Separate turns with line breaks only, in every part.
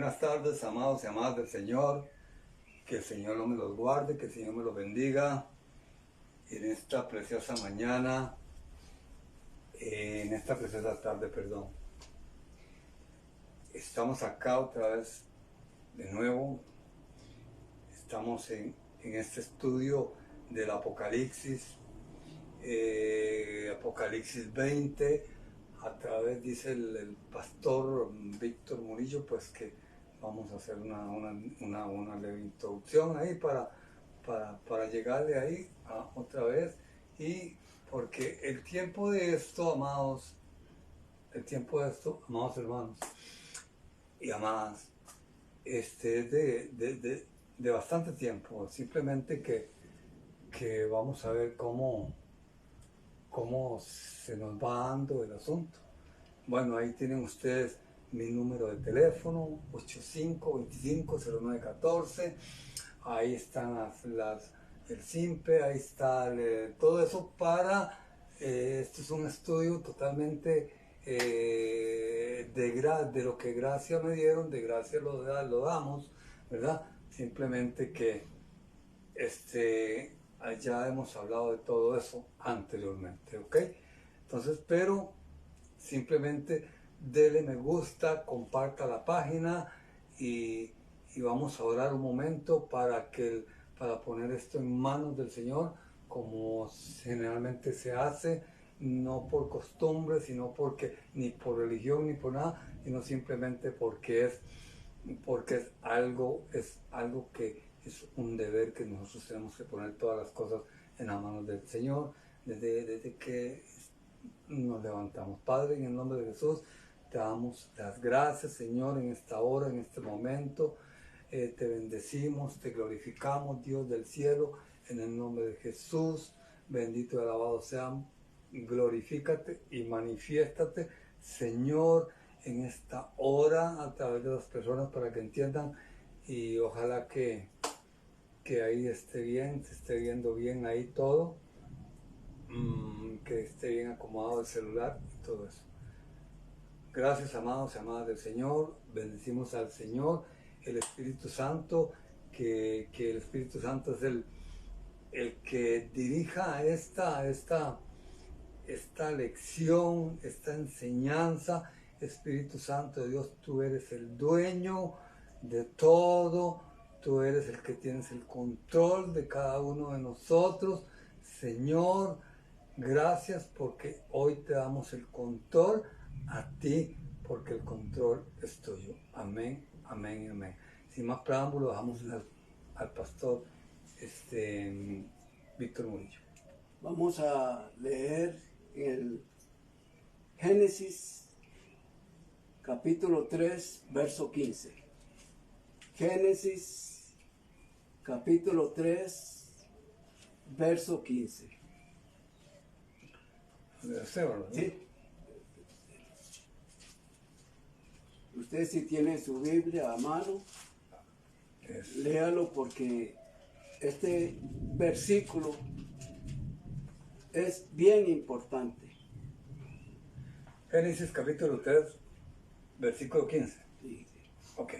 Buenas tardes, amados y amadas del Señor. Que el Señor no me los guarde, que el Señor me los bendiga. En esta preciosa mañana, en esta preciosa tarde, perdón. Estamos acá otra vez de nuevo. Estamos en este estudio del Apocalipsis, Apocalipsis 20. A través, dice el pastor Víctor Murillo, pues que vamos a hacer una leve introducción ahí para llegarle ahí otra vez. Y porque el tiempo de esto, amados hermanos y amadas, es de bastante tiempo. Simplemente que vamos a ver cómo se nos va dando el asunto. Bueno, ahí tienen ustedes mi número de teléfono, 85250914. Ahí están el SIMPE, ahí está todo eso para... esto es un estudio totalmente de lo que gracia me dieron, de gracia lo damos, ¿verdad? Simplemente que ya hemos hablado de todo eso anteriormente, ¿ok? Entonces, pero simplemente dele me gusta, comparta la página y vamos a orar un momento para poner esto en manos del Señor, como generalmente se hace, no por costumbre, sino ni por religión ni por nada, sino simplemente porque es algo que es un deber que nosotros tenemos que poner todas las cosas en las manos del Señor desde que nos levantamos. Padre, en el nombre de Jesús, te damos las gracias, Señor, en esta hora, en este momento. Te bendecimos, te glorificamos, Dios del cielo, en el nombre de Jesús. Bendito y alabado sean. Glorifícate y manifiéstate, Señor, en esta hora a través de las personas para que entiendan, y ojalá que ahí esté bien, se esté viendo bien ahí todo, que esté bien acomodado el celular y todo eso. Gracias, amados y amadas del Señor. Bendecimos al Señor, el Espíritu Santo, que el Espíritu Santo es el que dirija esta lección, esta enseñanza. Espíritu Santo de Dios, tú eres el dueño de todo, tú eres el que tienes el control de cada uno de nosotros. Señor, gracias porque hoy te damos el control a ti, porque el control es tuyo. Amén, amén y amén. Sin más preámbulos, dejamos al pastor Víctor Murillo.
Vamos a leer el Génesis capítulo 3, verso 15. Génesis capítulo 3, verso 15. ¿Sí? Usted, si tiene su Biblia a mano, léalo, porque este versículo es bien importante.
Génesis capítulo 3, versículo 15.
Sí.
Ok.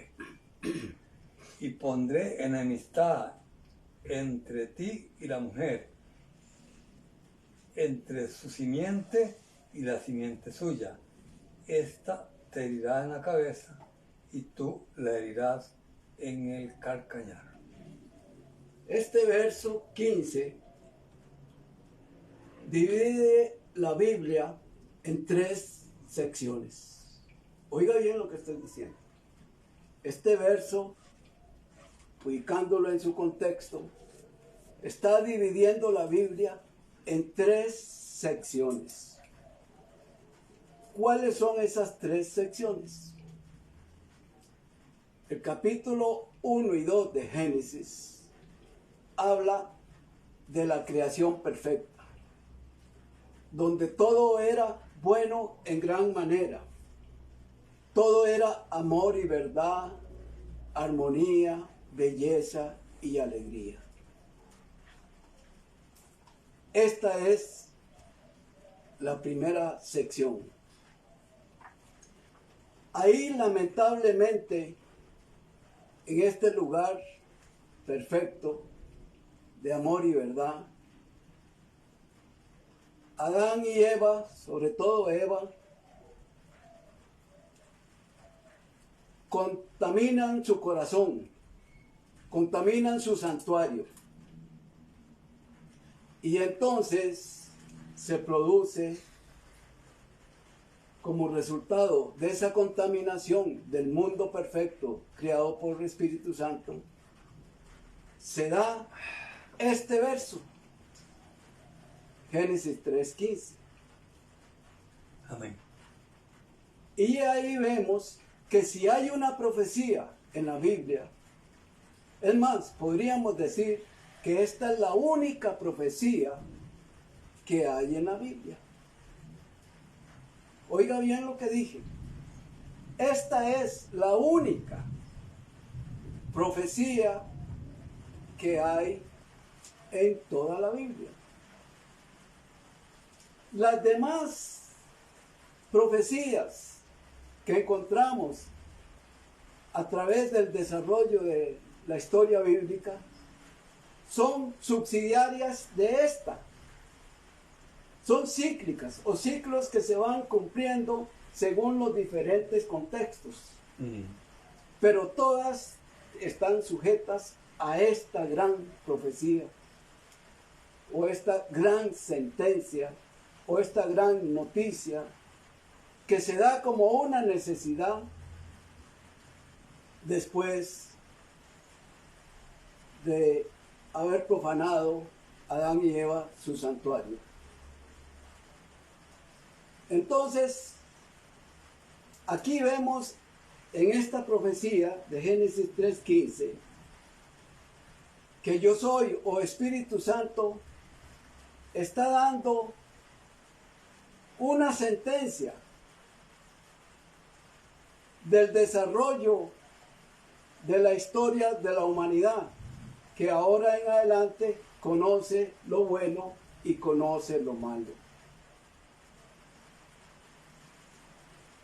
Y pondré enemistad entre ti y la mujer, entre su simiente y la simiente suya. Esta te herirá en la cabeza y tú la herirás en el calcañar.
Este verso 15 divide la Biblia en 3 secciones. Oiga bien lo que estoy diciendo. Este verso, ubicándolo en su contexto, está dividiendo la Biblia en 3 secciones. ¿Cuáles son esas 3 secciones? El capítulo 1 y 2 de Génesis habla de la creación perfecta, donde todo era bueno en gran manera. Todo era amor y verdad, armonía, belleza y alegría. Esta es la primera sección. Ahí, lamentablemente, en este lugar perfecto de amor y verdad, Adán y Eva, sobre todo Eva, contaminan su corazón, contaminan su santuario. Y entonces se produce, como resultado de esa contaminación del mundo perfecto creado por el Espíritu Santo, se da este verso, Génesis 3:15.
Amén.
Y ahí vemos que si hay una profecía en la Biblia, es más, podríamos decir que esta es la única profecía que hay en la Biblia. Oiga bien lo que dije. Esta es la única profecía que hay en toda la Biblia. Las demás profecías que encontramos a través del desarrollo de la historia bíblica son subsidiarias de esta. Son cíclicas o ciclos que se van cumpliendo según los diferentes contextos. Pero todas están sujetas a esta gran profecía o esta gran sentencia o esta gran noticia que se da como una necesidad después de haber profanado Adán y Eva su santuario. Entonces, aquí vemos en esta profecía de Génesis 3:15 que yo soy, o Espíritu Santo, está dando una sentencia del desarrollo de la historia de la humanidad, que ahora en adelante conoce lo bueno y conoce lo malo.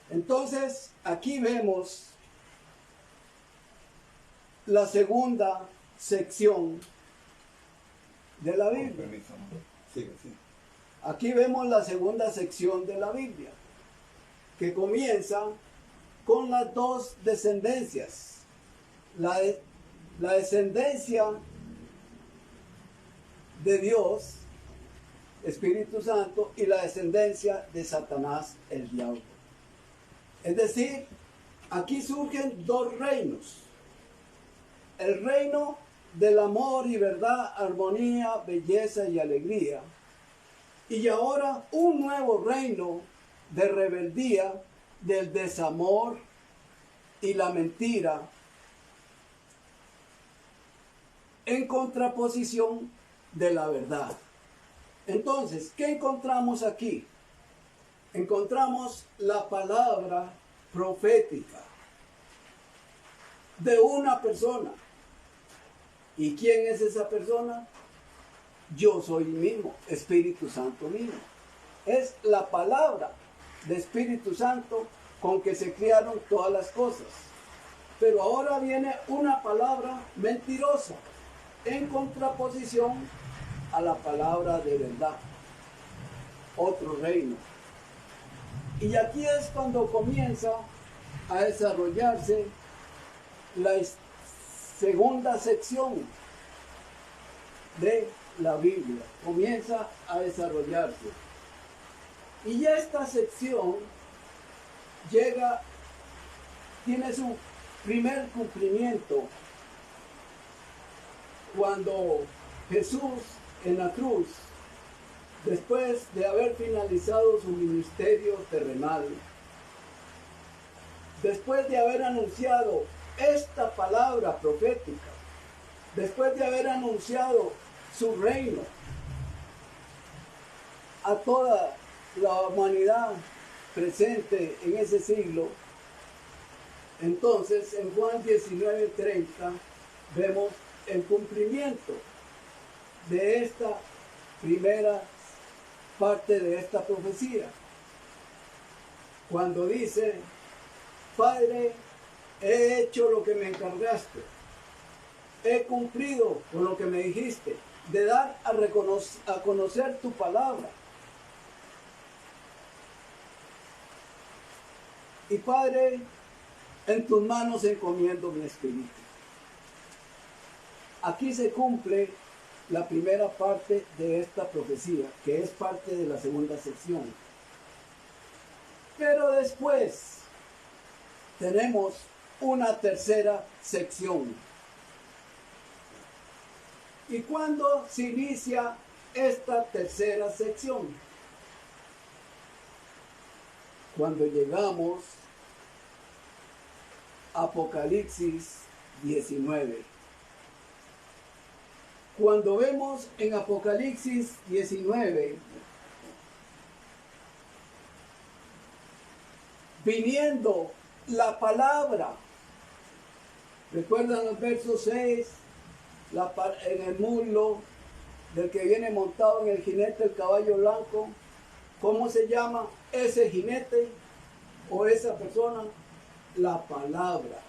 Entonces, aquí vemos la segunda sección de la Biblia. Aquí vemos la segunda sección de la Biblia, que comienza con las dos descendencias. La descendencia de Dios, Espíritu Santo, y la descendencia de Satanás, el diablo. Es decir, aquí surgen dos reinos. El reino del amor y verdad, armonía, belleza y alegría. Y ahora un nuevo reino de rebeldía, del desamor y la mentira, en contraposición de la verdad. Entonces, ¿qué encontramos aquí? Encontramos la palabra profética de una persona. ¿Y quién es esa persona? Yo soy mismo, Espíritu Santo mismo. Es la palabra de Espíritu Santo con que se crearon todas las cosas. Pero ahora viene una palabra mentirosa en contraposición a la palabra de verdad. Otro reino. Y aquí es cuando comienza a desarrollarse la segunda sección de la Biblia. Comienza a desarrollarse. Y esta sección tiene su primer cumplimiento cuando Jesús en la cruz, después de haber finalizado su ministerio terrenal, después de haber anunciado esta palabra profética, después de haber anunciado su reino a toda la humanidad presente en ese siglo, entonces en Juan 19:30 vemos el cumplimiento de esta primera parte de esta profecía, cuando dice: Padre, he hecho lo que me encargaste, he cumplido con lo que me dijiste, de dar a conocer tu palabra. Y Padre, en tus manos encomiendo mi espíritu. Aquí se cumple la primera parte de esta profecía, que es parte de la segunda sección. Pero después tenemos una tercera sección. ¿Y cuándo se inicia esta tercera sección? Cuando llegamos a Apocalipsis 19. Cuando vemos en Apocalipsis 19, viniendo la palabra, ¿recuerdan los versos 6? En el muslo del que viene montado en el jinete, el caballo blanco, ¿cómo se llama ese jinete o esa persona? La palabra.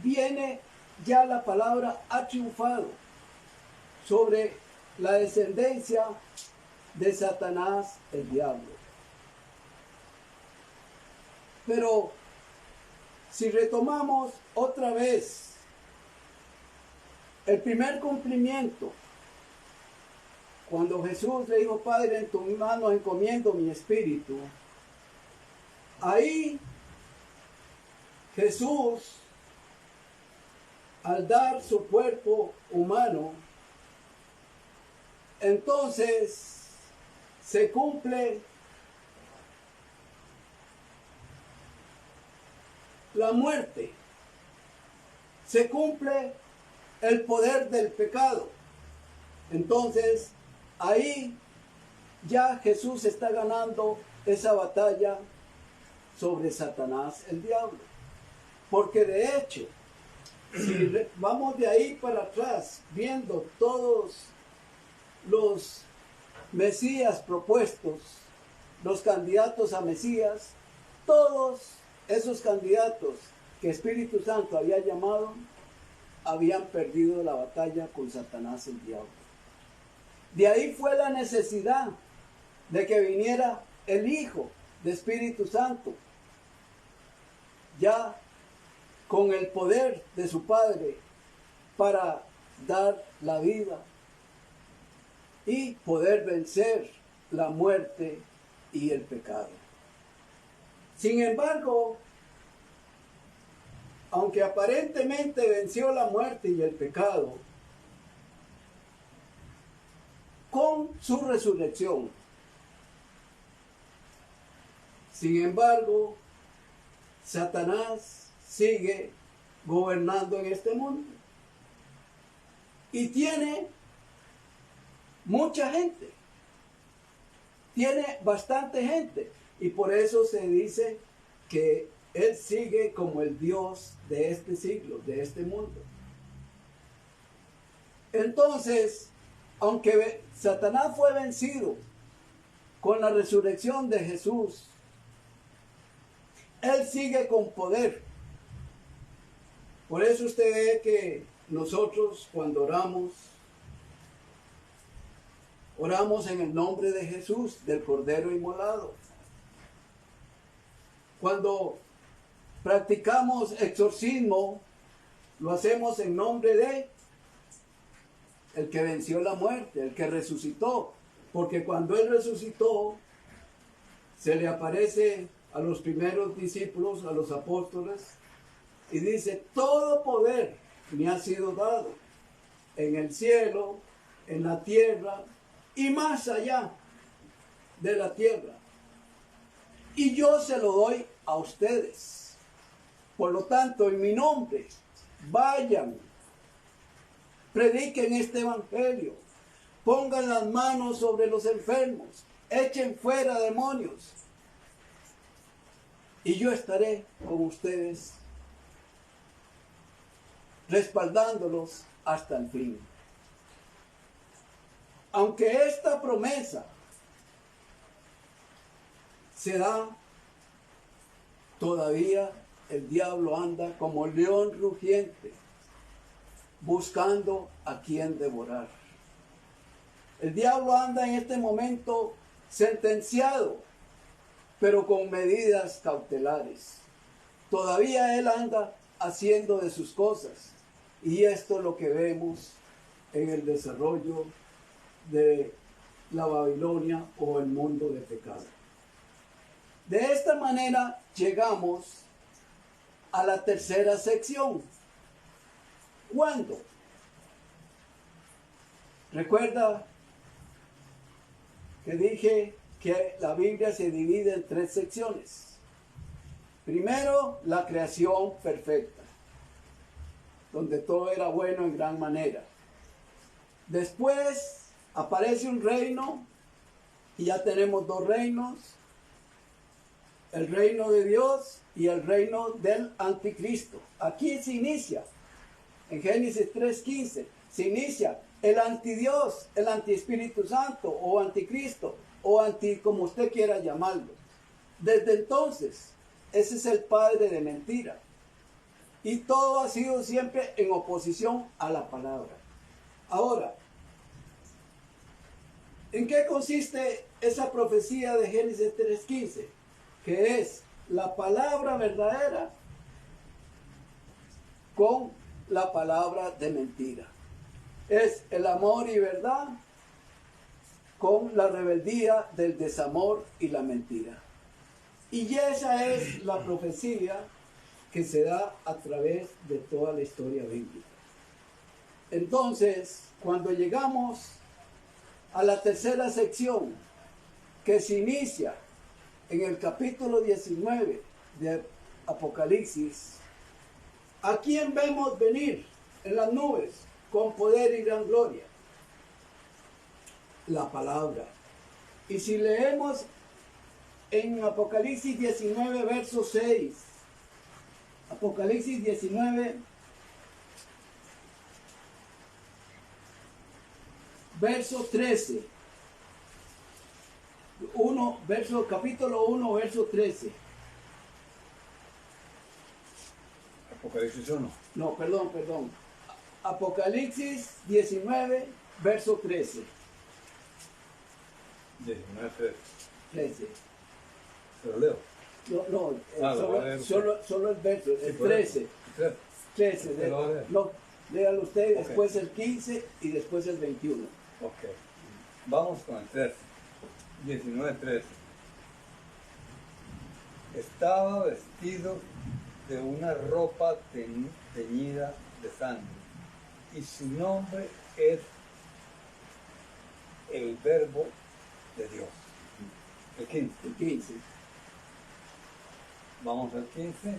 Viene ya la palabra, ha triunfado sobre la descendencia de Satanás, el diablo. Pero si retomamos otra vez el primer cumplimiento, cuando Jesús le dijo, Padre, en tus manos encomiendo mi espíritu, ahí Jesús, al dar su cuerpo humano, entonces se cumple la muerte, se cumple el poder del pecado. Entonces, ahí ya Jesús está ganando esa batalla sobre Satanás, el diablo. Porque de hecho, si vamos de ahí para atrás, viendo todos los Mesías propuestos, los candidatos a Mesías, todos esos candidatos que Espíritu Santo había llamado, habían perdido la batalla con Satanás, el diablo. De ahí fue la necesidad de que viniera el Hijo de Espíritu Santo, ya con el poder de su Padre, para dar la vida y poder vencer la muerte y el pecado. Sin embargo, aunque aparentemente venció la muerte y el pecado, con su resurrección, sin embargo, Satanás sigue gobernando en este mundo y tiene mucha gente, tiene bastante gente, y por eso se dice que él sigue como el Dios de este siglo, de este mundo. Entonces, aunque Satanás fue vencido con la resurrección de Jesús, él sigue con poder. Por eso usted ve que nosotros cuando oramos en el nombre de Jesús, del Cordero inmolado. Cuando practicamos exorcismo, lo hacemos en nombre de el que venció la muerte, el que resucitó. Porque cuando él resucitó, se le aparece a los primeros discípulos, a los apóstoles, y dice, todo poder me ha sido dado en el cielo, en la tierra y más allá de la tierra. Y yo se lo doy a ustedes. Por lo tanto, en mi nombre, vayan, prediquen este evangelio, pongan las manos sobre los enfermos, echen fuera demonios, y yo estaré con ustedes, respaldándolos hasta el fin. Aunque esta promesa se da todavía el diablo anda como león rugiente, buscando a quien devorar. El diablo anda en este momento sentenciado, pero con medidas cautelares. Todavía él anda haciendo de sus cosas. Y esto es lo que vemos en el desarrollo de la Babilonia o el mundo de pecado. De esta manera llegamos a la tercera sección. ¿Cuándo? Recuerda que dije que la Biblia se divide en tres secciones. Primero, la creación perfecta, donde todo era bueno en gran manera. Después aparece un reino, y ya tenemos dos reinos, el reino de Dios y el reino del anticristo. Aquí se inicia, en Génesis 3:15, se inicia el antidios, el antiespíritu santo, o anticristo, o anti, como usted quiera llamarlo. Desde entonces, ese es el padre de mentira. Y todo ha sido siempre en oposición a la palabra. Ahora, ¿en qué consiste esa profecía de Génesis 3:15? Que es la palabra verdadera con la palabra de mentira. Es el amor y verdad con la rebeldía del desamor y la mentira. Y esa es la profecía que se da a través de toda la historia bíblica. Entonces, cuando llegamos a la tercera sección, que se inicia en el capítulo 19 de Apocalipsis, ¿a quién vemos venir en las nubes con poder y gran gloria? La palabra. Y si leemos en Apocalipsis 19, verso 6, Apocalipsis 19, verso 13, capítulo 1, verso 13.
Apocalipsis 1.
No, perdón. Apocalipsis 19, verso 13.
19,
13.
¿Se lo leo?
Solo el verso,
Sí,
el
por
13. 13.
¿Te lo va a leer?
No, léalo usted,
Ok.
después el 15 y después el 21.
Ok. Vamos con el 13. 19, 13. Estaba vestido de una ropa teñida de sangre, y su nombre es el Verbo de Dios. El 15.
El 15.
Vamos al 15.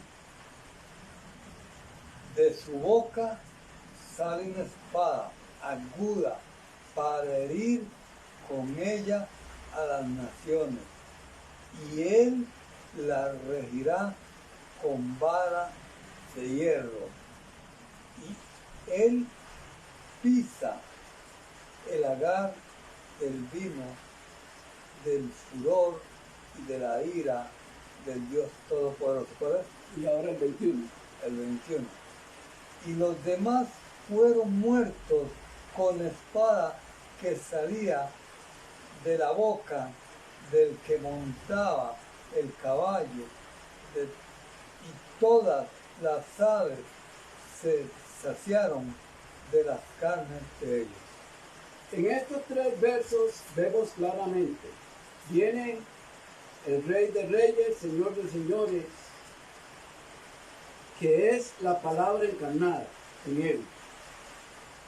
De su boca sale una espada aguda para herir con ella a las naciones, y él la regirá con vara de hierro, y él pisa el lagar del vino del furor y de la ira del Dios Todopoderoso. ¿Cuál es?
Y ahora el 21.
El 21. Y los demás fueron muertos con la espada que salía de la boca del que montaba el caballo, y todas las aves se saciaron de las carnes de ellos.
En estos tres versos vemos claramente, viene el Rey de Reyes, Señor de Señores, que es la palabra encarnada en él.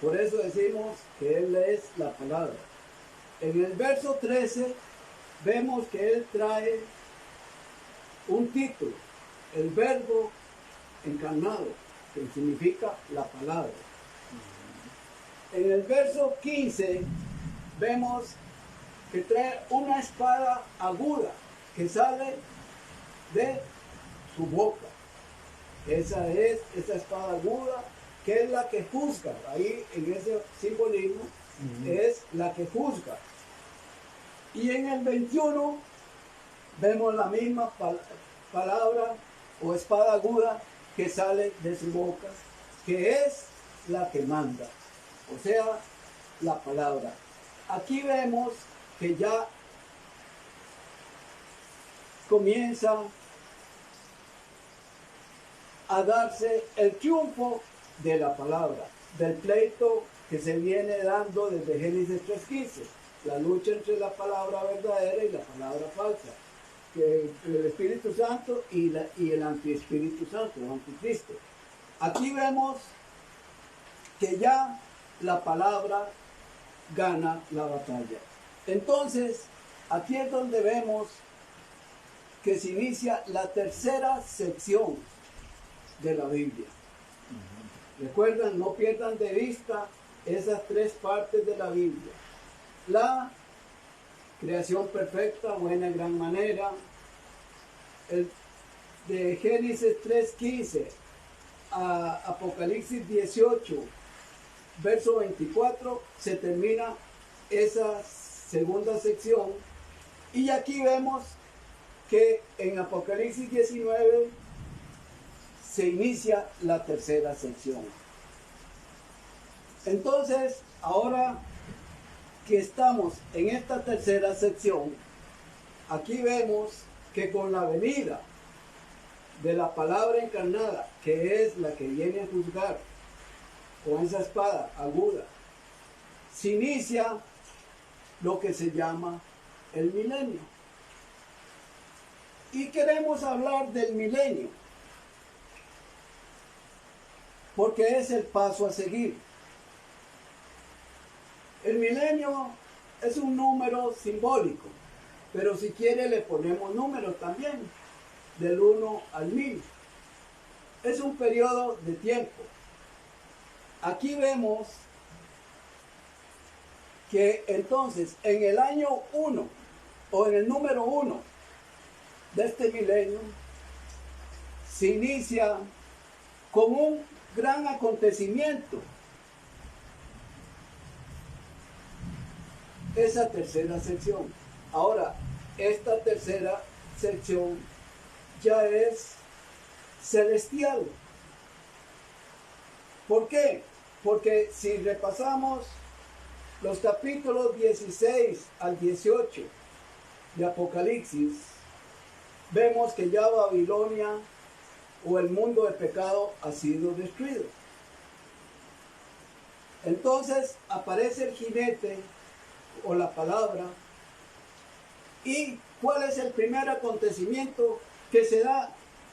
Por eso decimos que él es la palabra. En el verso 13 vemos que él trae un título, el Verbo encarnado, que significa la palabra. En el verso 15 vemos que trae una espada aguda que sale de su boca. Esa es esa espada aguda que es la que juzga. Ahí en ese simbolismo es la que juzga. Y en el 21 vemos la misma palabra o espada aguda que sale de su boca, que es la que manda, o sea, la palabra. Aquí vemos que ya comienza a darse el triunfo de la palabra, del pleito que se viene dando desde Génesis 3:15, la lucha entre la palabra verdadera y la palabra falsa, que el Espíritu Santo y el antiespíritu santo, el anticristo. Aquí vemos que ya la palabra gana la batalla. Entonces, aquí es donde vemos que se inicia la tercera sección de la Biblia. Recuerdan, no pierdan de vista esas tres partes de la Biblia: la creación perfecta, buena y gran manera, de Génesis 3:15 a Apocalipsis 18, verso 24, se termina esa segunda sección. Y aquí vemos que en Apocalipsis 19 se inicia la tercera sección. Entonces, ahora que estamos en esta tercera sección, aquí vemos que con la venida de la palabra encarnada, que es la que viene a juzgar con esa espada aguda, se inicia lo que se llama el milenio. Y queremos hablar del milenio porque es el paso a seguir. El milenio es un número simbólico, pero si quiere le ponemos números también, del 1 al 1000. Es un periodo de tiempo. Aquí vemos que entonces en el año 1 o en el número 1 de este milenio se inicia con un gran acontecimiento, esa tercera sección. Ahora, esta tercera sección ya es celestial. ¿Por qué? Porque si repasamos los capítulos 16 al 18 de Apocalipsis, vemos que ya Babilonia o el mundo del pecado ha sido destruido. Entonces aparece el jinete o la palabra. ¿Y cuál es el primer acontecimiento que se da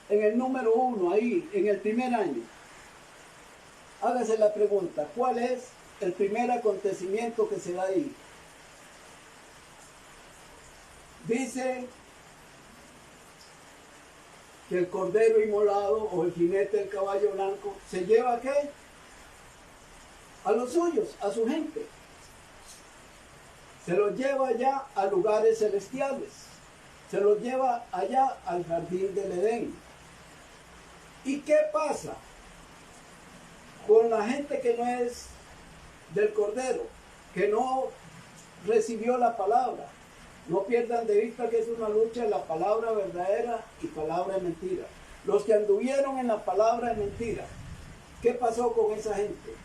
en el número 1, ahí, en el primer año? Hágase la pregunta, ¿cuál es el primer acontecimiento que se da ahí? Dice que el cordero inmolado o el jinete del caballo blanco se lleva ¿a qué? A los suyos, a su gente. Se los lleva allá a lugares celestiales. Se los lleva allá al jardín del Edén. ¿Y qué pasa con la gente que no es del cordero, que no recibió la palabra? No pierdan de vista que es una lucha de la palabra verdadera y palabra de mentira. Los que anduvieron en la palabra de mentira, ¿qué pasó con esa gente?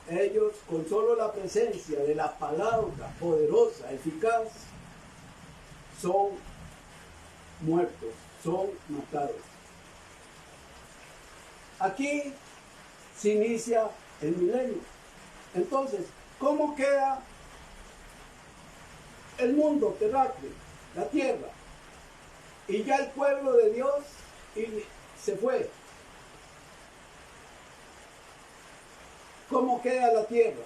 Ellos, con solo la presencia de la palabra poderosa, eficaz, son muertos, son matados. Aquí se inicia el milenio. Entonces, ¿cómo queda el mundo terráqueo, la tierra? Y ya el pueblo de Dios se fue. ¿Cómo queda la tierra?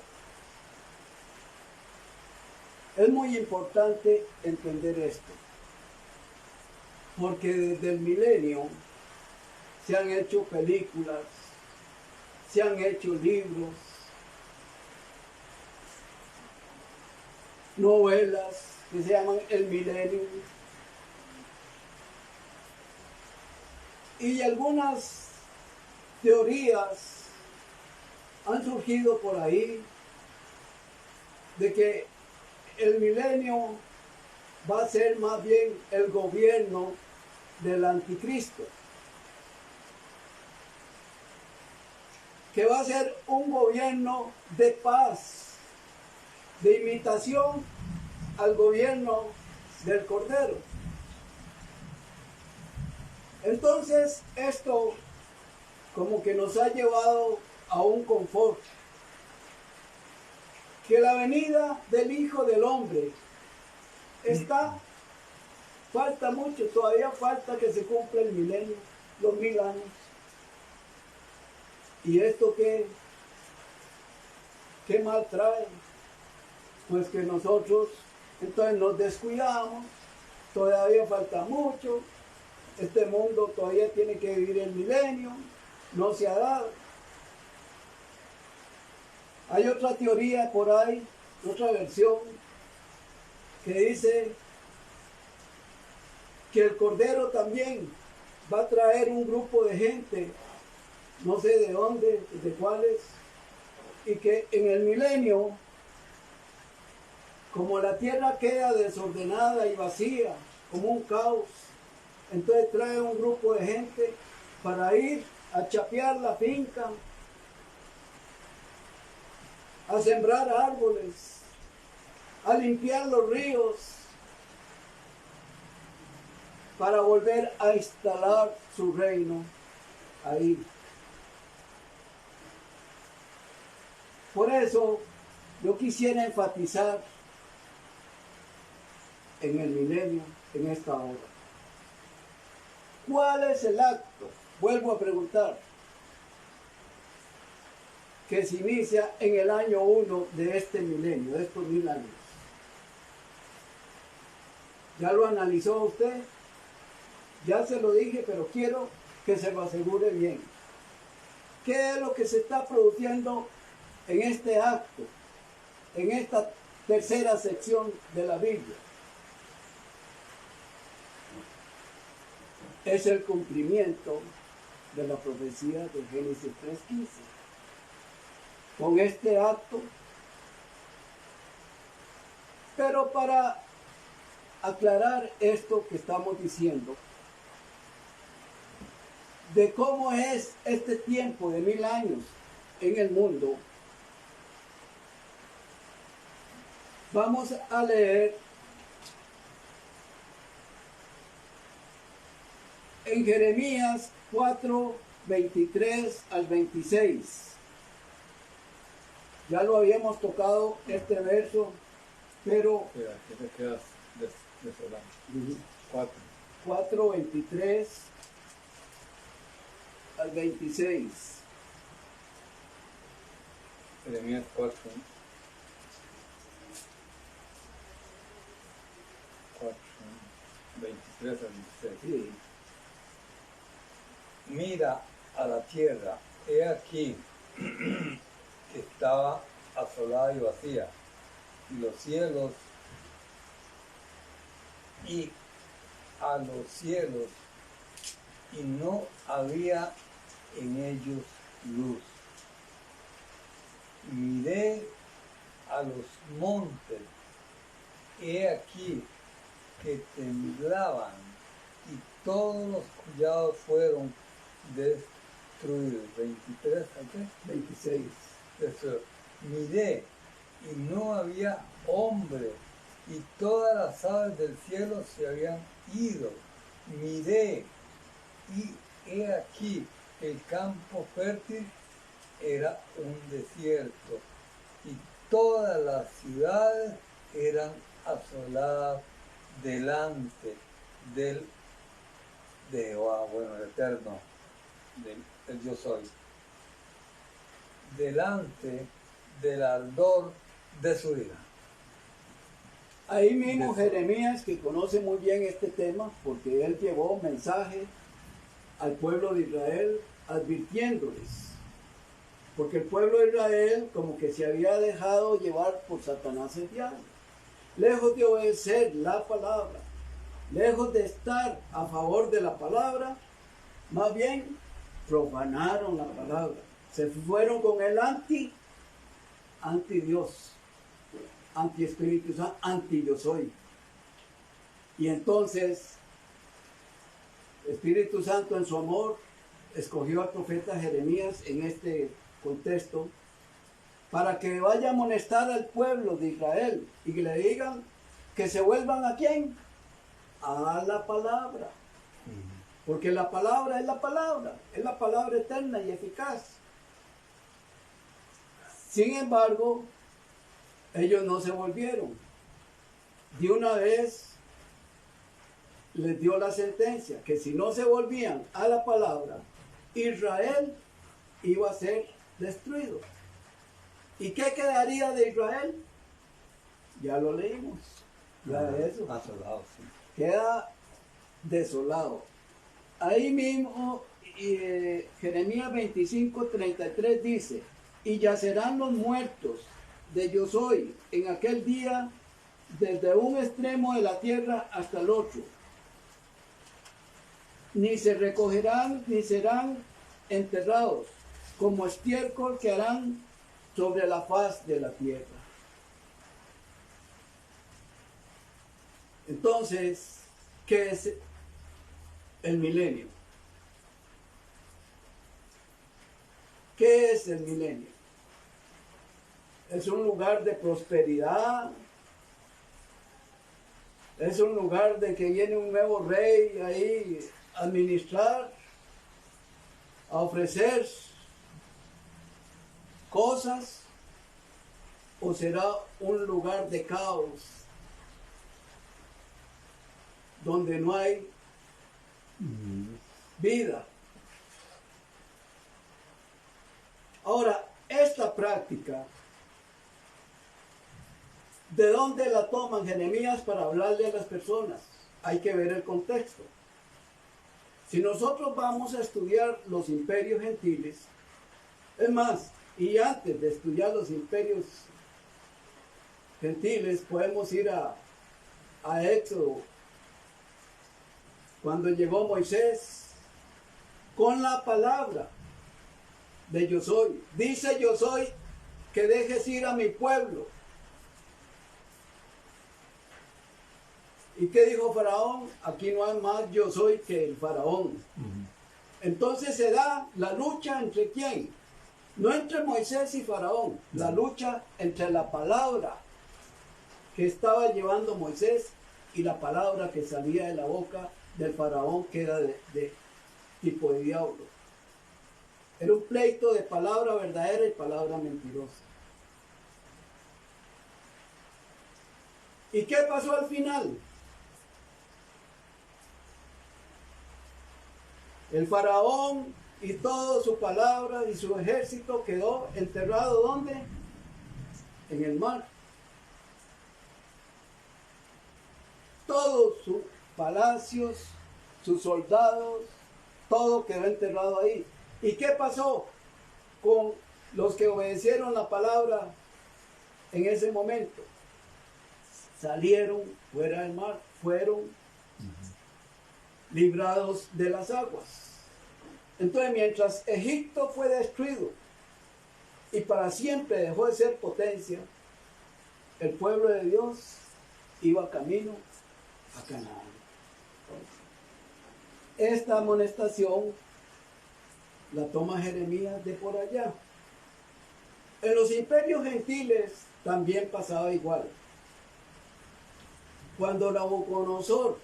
Es muy importante entender esto, porque desde el milenio se han hecho películas, se han hecho libros, novelas que se llaman El Milenio, y algunas teorías han surgido por ahí de que el milenio va a ser más bien el gobierno del anticristo, que va a ser un gobierno de paz, de imitación al gobierno del Cordero. Entonces, esto como que nos ha llevado a un confort, que la venida del Hijo del Hombre falta mucho, todavía falta que se cumpla el milenio, los 1000 años. ¿Y esto qué mal trae? Pues que nosotros entonces nos descuidamos, todavía falta mucho, este mundo todavía tiene que vivir el milenio, no se ha dado. Hay otra teoría por ahí, otra versión, que dice que el Cordero también va a traer un grupo de gente, no sé de dónde, de cuáles, y que en el milenio, como la tierra queda desordenada y vacía, como un caos, entonces trae un grupo de gente para ir a chapear la finca, a sembrar árboles, a limpiar los ríos, para volver a instalar su reino ahí. Por eso yo quisiera enfatizar en el milenio, en esta hora. ¿Cuál es el acto? Vuelvo a preguntar. Que se inicia en el año 1 de este milenio, de estos 1000 años. ¿Ya lo analizó usted? Ya se lo dije, pero quiero que se lo asegure bien. ¿Qué es lo que se está produciendo en este acto, en esta tercera sección de la Biblia? Es el cumplimiento de la profecía de Génesis 3:15. Con este acto, pero para aclarar esto que estamos diciendo, de cómo es este tiempo de 1000 años en el mundo, vamos a leer en Jeremías 4, 23 al 26. Ya lo habíamos tocado este verso, pero...
Mira, aquí te quedas desolando.
4, 23 al 26.
Jeremías 4, 23 al 26.
Sí.
Mira a la tierra, he aquí que estaba asolada y vacía, y los cielos, y a los cielos, y no había en ellos luz. Miré a los montes, he aquí que temblaban, y todos los collados fueron destruidos. 23, ¿ok?
26.
Eso. Miré, y no había hombre, y todas las aves del cielo se habían ido. Miré, y he aquí que el campo fértil era un desierto, y todas las ciudades eran asoladas delante de Jehová, bueno, el Eterno, del Yo Soy, delante del ardor de su ira.
Ahí mismo Jeremías, que conoce muy bien este tema, porque él llevó mensaje al pueblo de Israel advirtiéndoles, porque el pueblo de Israel como que se había dejado llevar por Satanás el diablo, lejos de obedecer la palabra, lejos de estar a favor de la palabra, más bien profanaron la palabra, se fueron con el anti Dios, anti Espíritu Santo, anti Yo Soy. Y entonces Espíritu Santo en su amor escogió al profeta Jeremías en este contexto para que vaya a amonestar al pueblo de Israel y que le digan que se vuelvan ¿a quién? A la palabra. Porque la palabra es la palabra eterna y eficaz. Sin embargo, ellos no se volvieron. De una vez les dio la sentencia que si no se volvían a la palabra, Israel iba a ser destruido. ¿Y qué quedaría de Israel? Ya lo leímos. Ya eso.
Asolado, sí.
Queda desolado. Ahí mismo Jeremías 25:33 dice: y yacerán los muertos de yo soy en aquel día desde un extremo de la tierra hasta el otro. Ni se recogerán ni serán enterrados, como estiércol que harán sobre la faz de la tierra. Entonces, ¿qué es el milenio? ¿Qué es el milenio? Es un lugar de prosperidad. Es un lugar de que viene un nuevo rey ahí a administrar, a ofrecer cosas, o será un lugar de caos donde no hay vida. Ahora, esta práctica, ¿de dónde la toman Jeremías para hablarle a las personas? Hay que ver el contexto. Si nosotros vamos a estudiar los imperios gentiles, es más, y antes de estudiar los imperios gentiles, podemos ir a Éxodo, cuando llegó Moisés con la palabra de yo soy. Dice yo soy que dejes ir a mi pueblo. ¿Y qué dijo Faraón? Aquí no hay más yo soy que el Faraón. Entonces se da la lucha entre quién. No entre Moisés y Faraón, la lucha entre la palabra que estaba llevando Moisés y la palabra que salía de la boca del Faraón, que era de tipo de diablo. Era un pleito de palabra verdadera y palabra mentirosa. ¿Y qué pasó al final? El Faraón y toda su palabra y su ejército quedó enterrado ¿dónde? En el mar. Todos sus palacios, sus soldados, todo quedó enterrado ahí. ¿Y qué pasó con los que obedecieron la palabra en ese momento? Salieron fuera del mar, fueron librados de las aguas. Entonces, mientras Egipto fue destruido y para siempre dejó de ser potencia, el pueblo de Dios iba camino a Canaán. Esta amonestación la toma Jeremías de por allá. En los imperios gentiles también pasaba igual. Cuando Nabucodonosor,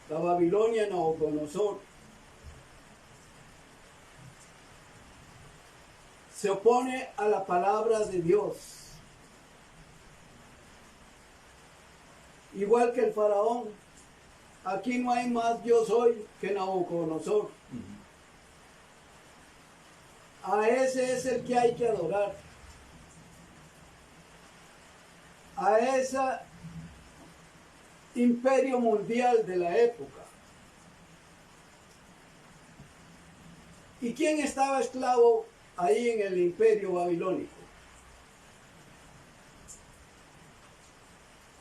la Babilonia de Nabucodonosor, se opone a la palabra de Dios, igual que el Faraón, aquí no hay más yo soy que Nabucodonosor. A ese es el que hay que adorar. A ese imperio mundial de la época. ¿Y quién estaba esclavo ahí en el imperio babilónico?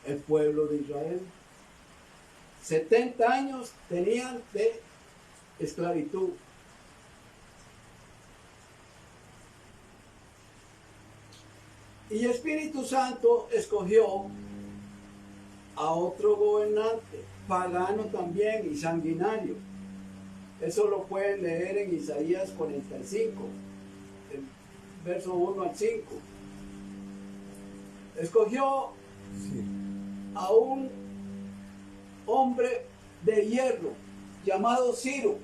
El pueblo de Israel. 70 años tenían de esclavitud. Y Espíritu Santo escogió a otro gobernante, pagano también y sanguinario. Eso lo pueden leer en Isaías 45, el verso 1 al 5. Escogió
Sí.
a un hombre de hierro llamado Ciro.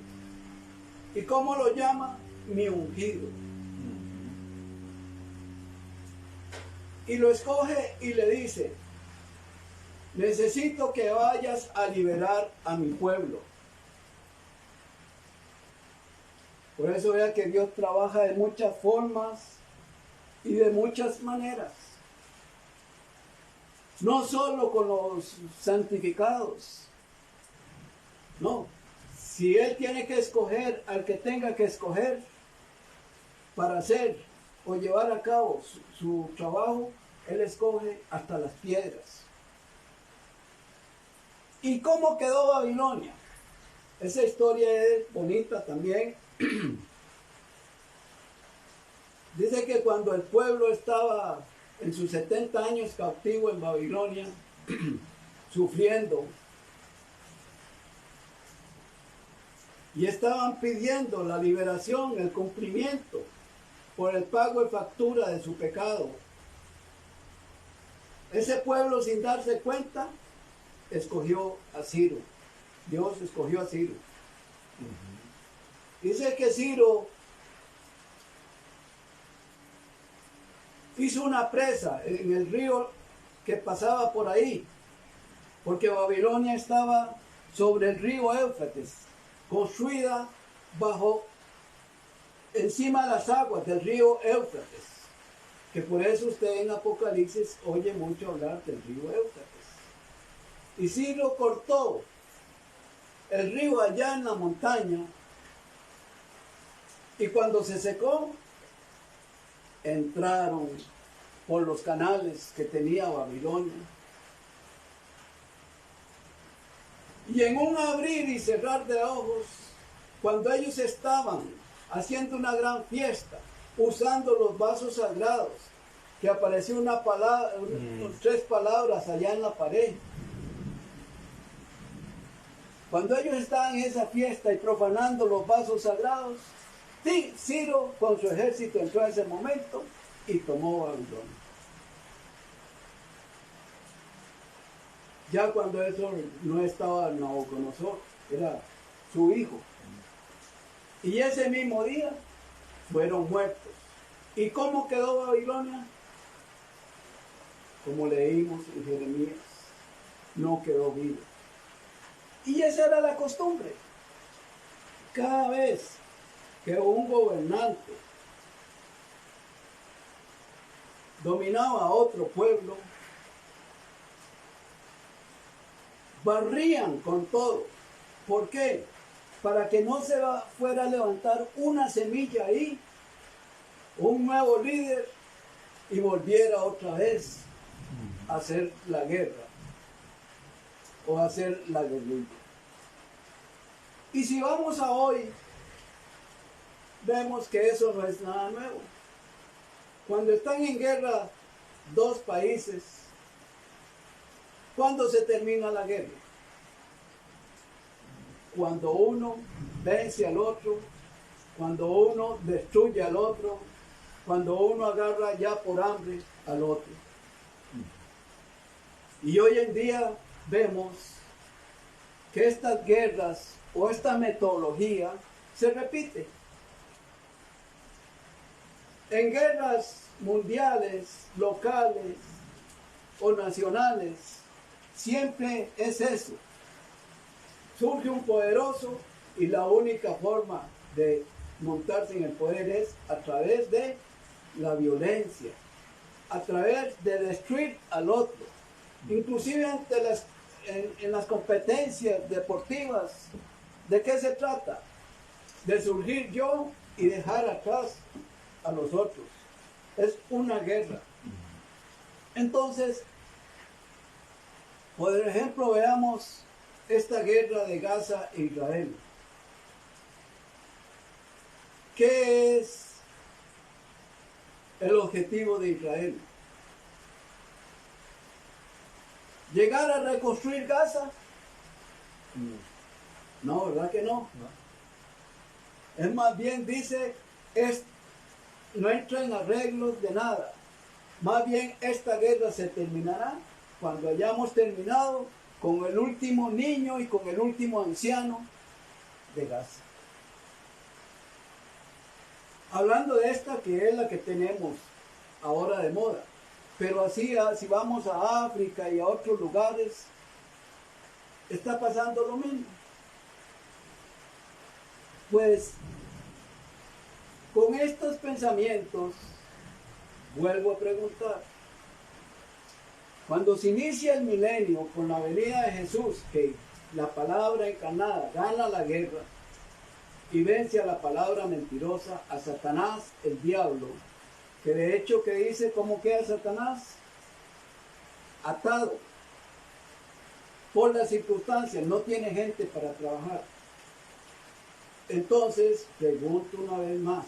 ¿Y cómo lo llama? Mi ungido. Y lo escoge y le dice: necesito que vayas a liberar a mi pueblo. Por eso vea que Dios trabaja de muchas formas y de muchas maneras. No solo con los santificados. No. Si Él tiene que escoger al que tenga que escoger para hacer o llevar a cabo su trabajo, Él escoge hasta las piedras. ¿Y cómo quedó Babilonia? Esa historia es bonita también. Dice que cuando el pueblo estaba en sus 70 años cautivo en Babilonia, sufriendo, y estaban pidiendo la liberación, el cumplimiento por el pago de factura de su pecado, ese pueblo, sin darse cuenta, escogió a Ciro. Dios escogió a Ciro. Dice que Ciro hizo una presa en el río que pasaba por ahí, porque Babilonia estaba sobre el río Éufrates, construida encima de las aguas del río Éufrates, que por eso usted en Apocalipsis oye mucho hablar del río Éufrates. Y Ciro cortó el río allá en la montaña, y cuando se secó, entraron por los canales que tenía Babilonia. Y en un abrir y cerrar de ojos, cuando ellos estaban haciendo una gran fiesta, usando los vasos sagrados, que apareció una palabra, 3 palabras allá en la pared. Cuando ellos estaban en esa fiesta y profanando los vasos sagrados, Ciro con su ejército entró en ese momento y tomó Babilonia. Ya cuando eso no estaba Nabucodonosor, era su hijo. Y ese mismo día fueron muertos. ¿Y cómo quedó Babilonia? Como leímos en Jeremías, no quedó vivo. Y esa era la costumbre. Cada vez que un gobernante dominaba a otro pueblo, barrían con todo. ¿Por qué? Para que no se fuera a levantar una semilla ahí, un nuevo líder, y volviera otra vez a hacer la guerra o a hacer la guerrilla. Y si vamos a hoy, vemos que eso no es nada nuevo. Cuando están en guerra dos países, ¿cuándo se termina la guerra? Cuando uno vence al otro, cuando uno destruye al otro, cuando uno agarra ya por hambre al otro. Y hoy en día vemos que estas guerras o esta metodología se repite. En guerras mundiales, locales o nacionales, siempre es eso. Surge un poderoso y la única forma de montarse en el poder es a través de la violencia, a través de destruir al otro. Inclusive en las competencias deportivas, ¿de qué se trata? De surgir yo y dejar atrás a los otros. Es una guerra. Entonces, por ejemplo, veamos esta guerra de Gaza e Israel. ¿Qué es el objetivo de Israel? llegar a reconstruir Gaza. No, ¿verdad que no?
No.
Es más bien, dice, no entra en arreglos de nada. Más bien, esta guerra se terminará cuando hayamos terminado con el último niño y con el último anciano de Gaza. Hablando de esta, que es la que tenemos ahora de moda. Pero así, si vamos a África y a otros lugares, está pasando lo mismo. Pues, con estos pensamientos, vuelvo a preguntar, cuando se inicia el milenio con la venida de Jesús, que la palabra encarnada gana la guerra y vence a la palabra mentirosa, a Satanás, el diablo, que de hecho que dice cómo queda Satanás, atado por las circunstancias, no tiene gente para trabajar. Entonces, pregunto una vez más,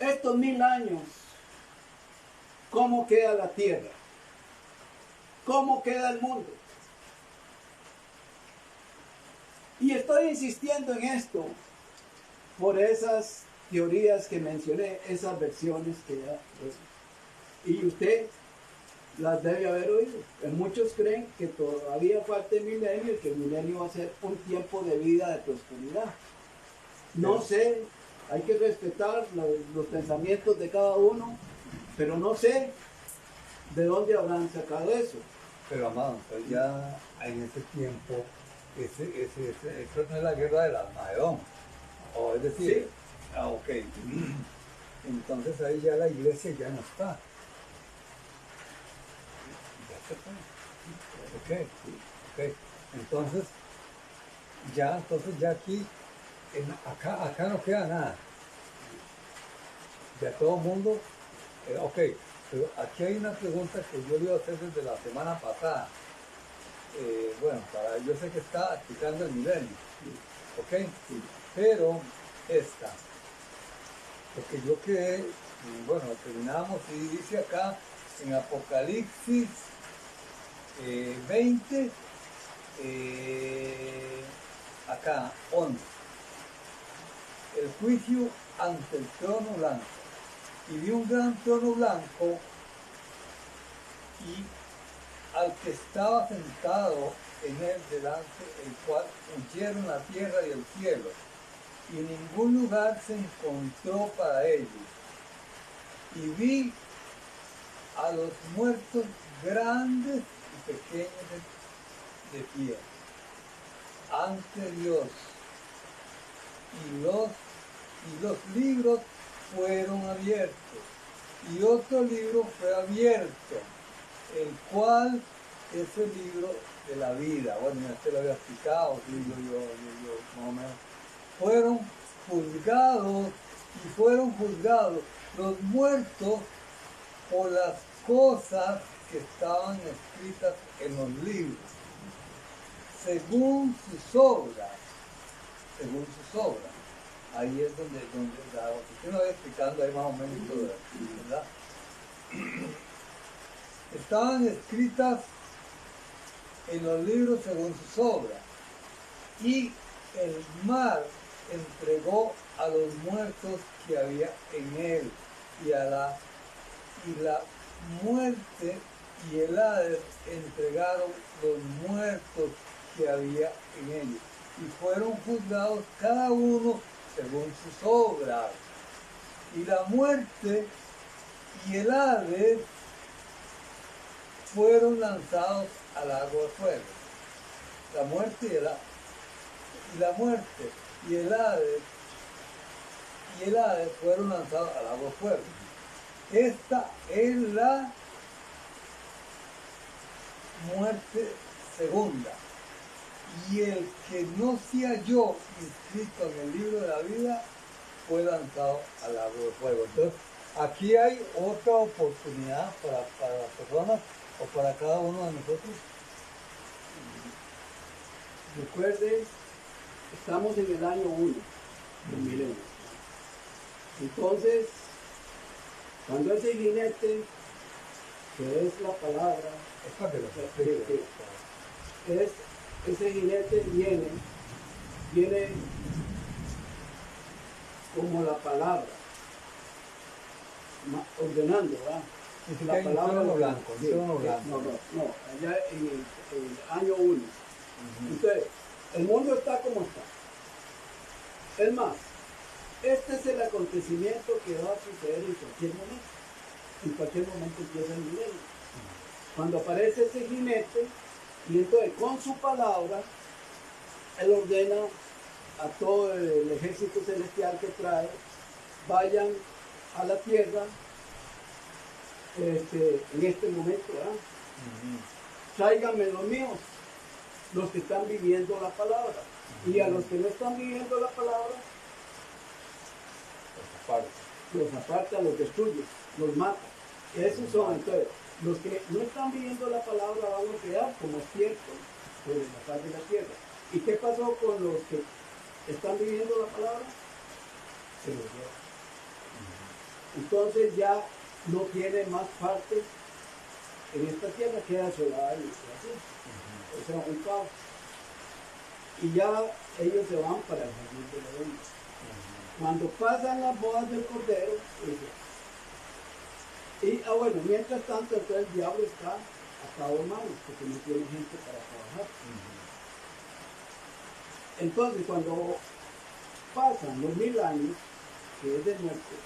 estos 1000 años, ¿cómo queda la tierra? ¿Cómo queda el mundo? Y estoy insistiendo en esto por esas teorías que mencioné, esas versiones que ya... Y usted las debe haber oído. Muchos creen que todavía falta el milenio y que el milenio va a ser un tiempo de vida de prosperidad. No sé, hay que respetar los pensamientos de cada uno, pero no sé de dónde habrán sacado eso.
Pero amado, pues ya en ese tiempo, eso no es la guerra del Armagedón. O es decir,
Sí.
Ok. Entonces ahí ya la iglesia ya no está. Ya se fue. Ok. Entonces ya aquí, acá no queda nada. Ya todo el mundo, ok. Pero aquí hay una pregunta que yo le iba a hacer desde la semana pasada. Yo sé que está explicando el milenio, ¿ok? Pero esta, porque yo quedé, terminamos y dice acá en Apocalipsis 20, acá 11, el juicio ante el trono blanco. Y vi un gran trono blanco y al que estaba sentado en él delante, el cual huyeron la tierra y el cielo, y ningún lugar se encontró para ellos. Y vi a los muertos grandes y pequeños de pie ante Dios, y los libros fueron abiertos, y otro libro fue abierto, el cual es el libro de la vida. Bueno, este lo había explicado, yo más o menos. Fueron juzgados los muertos por las cosas que estaban escritas en los libros, según sus obras. Ahí es donde usted me va explicando ahí más o menos todo eso, ¿verdad? Estaban escritas en los libros según sus obras, y el mar entregó a los muertos que había en él, y la muerte y el Hades entregaron los muertos que había en ellos, y fueron juzgados cada uno según sus obras. Y la muerte y el Hades fueron lanzados al lago de fuego. La muerte y el Hades fueron lanzados al lago de fuego. Esta es la muerte segunda. Y el que no se halló inscrito en el libro de la vida fue lanzado al lago de fuego. Entonces, aquí hay otra oportunidad para las personas o para cada uno de nosotros.
Recuerde, estamos en el año 1 del milenio. Entonces, cuando ese jinete que es la palabra,
Es para que lo
que-
explique.
ese jinete viene como la palabra, ordenando, ¿verdad?
Y si
La
cae en
palabra
uno blanco,
sí,
en uno blanco.
no, allá en el año 1. Entonces, el mundo está como está. Es más, este es el acontecimiento que va a suceder en cualquier momento. En cualquier momento empieza el milenio. Cuando aparece ese jinete, y entonces con su palabra, él ordena a todo el ejército celestial que trae, vayan a la tierra en este momento, ¿verdad? Tráiganme los míos, los que están viviendo la palabra. Y a los que no están viviendo la palabra, los aparta, los destruye, los mata. Esos son entonces, los que no están viviendo la palabra van a quedar como cierto sobre la faz de la tierra. ¿Y qué pasó con los que están viviendo la palabra? Se los lleva. Entonces ya no tiene más parte en esta tierra, queda asolada y así. O sea, un caos. Y ya ellos se van para el jardín de Edén. Cuando pasan las bodas del Cordero, bueno, mientras tanto, entonces el diablo está atado en manos, porque no tiene gente para trabajar. Entonces, cuando pasan los 1000 años, que es de muerte,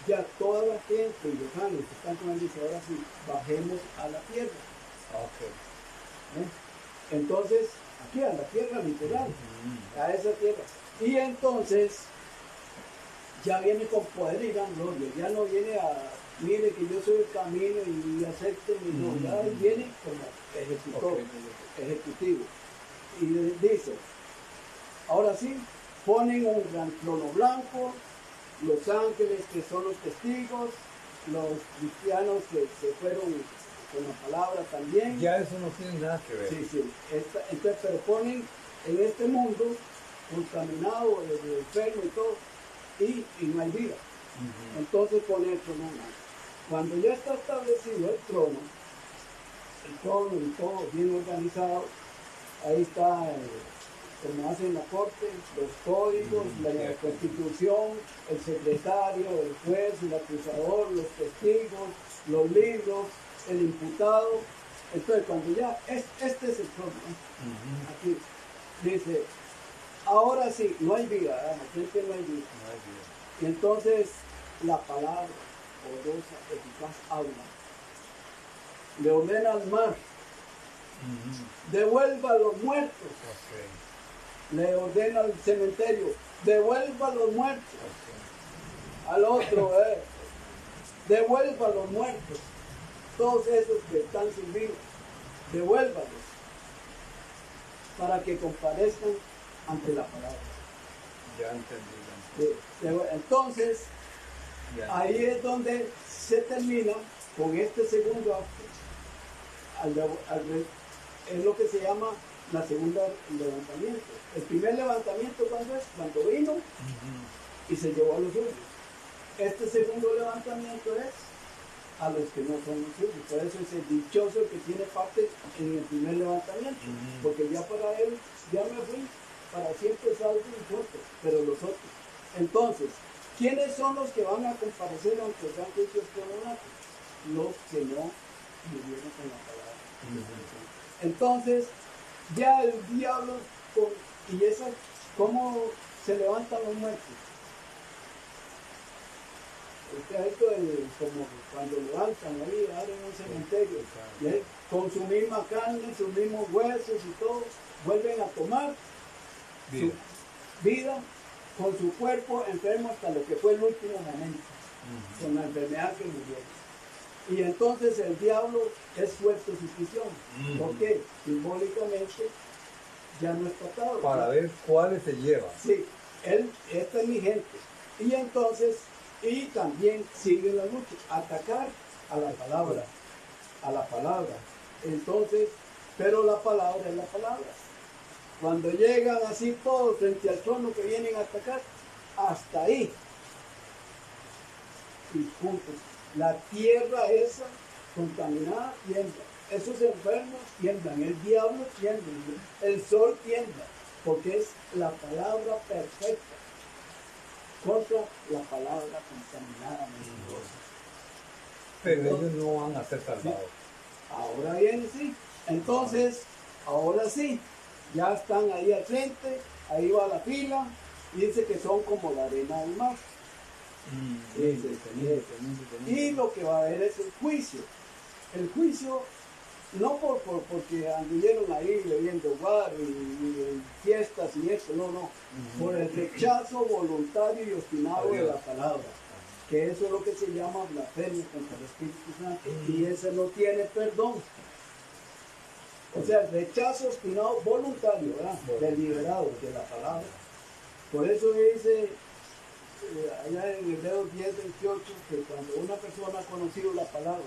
ya toda la gente y los ángeles que están con él dicen, ahora sí, bajemos a la tierra. Entonces, aquí a la tierra literal, a esa tierra. Y entonces, ya viene con poder y gran gloria, ya no viene a, mire que yo soy el camino y acéptenme, no, ya viene como ejecutivo. Y dice, ahora sí, ponen un gran trono blanco, los ángeles que son los testigos, los cristianos que se fueron con la palabra también.
Ya eso no tiene nada que ver.
Sí. Entonces, pero ponen en este mundo contaminado, enfermo y todo, y no hay vida. Entonces ponen el trono blanco. Cuando ya está establecido el trono y todo bien organizado, ahí está, como hacen la corte, los códigos, la constitución, el secretario, el juez, el acusador, los testigos, los libros, el imputado. Entonces, cuando ya, este es el trono, aquí dice, ahora sí, no hay vida, la gente no hay vida. Y entonces, la palabra poderosa, eficaz, habla. Le ordena al mar, devuelva a los muertos. Le ordena al cementerio, devuelva a los muertos. Al otro, devuelva a los muertos. Todos esos que están sin vida, devuélvalos para que comparezcan ante la palabra.
Ya entendí.
Entonces, ahí es donde se termina con este segundo acto. Es lo que se llama la segunda levantamiento. El primer levantamiento, ¿cuándo es? Cuando vino y se llevó a los suyos. Este segundo levantamiento es a los que no son los suyos. Por eso es el dichoso que tiene parte en el primer levantamiento. Porque ya para él, ya me fui, para siempre salvo y fuerte, pero los otros. Entonces, ¿quiénes son los que van a comparecer ante el gran juicio escalonado? Los que no vivieron con la palabra. Entonces, ya el diablo, ¿cómo se levantan los muertos? Esto es como cuando levantan ahí, abren un cementerio, con su misma carne, sus mismos huesos y todo, vuelven a tomar su vida con su cuerpo enfermo hasta lo que fue el último momento, con la enfermedad que murieron. Y entonces el diablo es suelto su prisión. ¿Por qué? Simbólicamente ya no está atado.
Para ver cuáles se lleva.
Sí, esta es mi gente. Y entonces, y también sigue la lucha, atacar a la palabra. Entonces, pero la palabra es la palabra. Cuando llegan así todos frente al trono que vienen a atacar, hasta ahí. Y punto. La tierra esa contaminada tiembla, esos enfermos tiemblan, el diablo tiembla, el sol tiembla, porque es la palabra perfecta contra la palabra contaminada, mentirosa.
Pero ellos no van a ser salvados.
Ahora viene, sí. Entonces, ahora sí, ya están ahí al frente, ahí va la fila, y dice que son como la arena del mar. Y lo que va a haber es el juicio. El juicio, no porque anduvieron ahí bebiendo bar y fiestas y esto, no. Por el rechazo voluntario y obstinado de la palabra. Que eso es lo que se llama blasfemia contra el Espíritu Santo. Y ese no tiene perdón. O sea, rechazo obstinado voluntario, ¿verdad? Deliberado de la palabra. Por eso dice allá en Hebreos 10:28 que cuando una persona ha conocido la palabra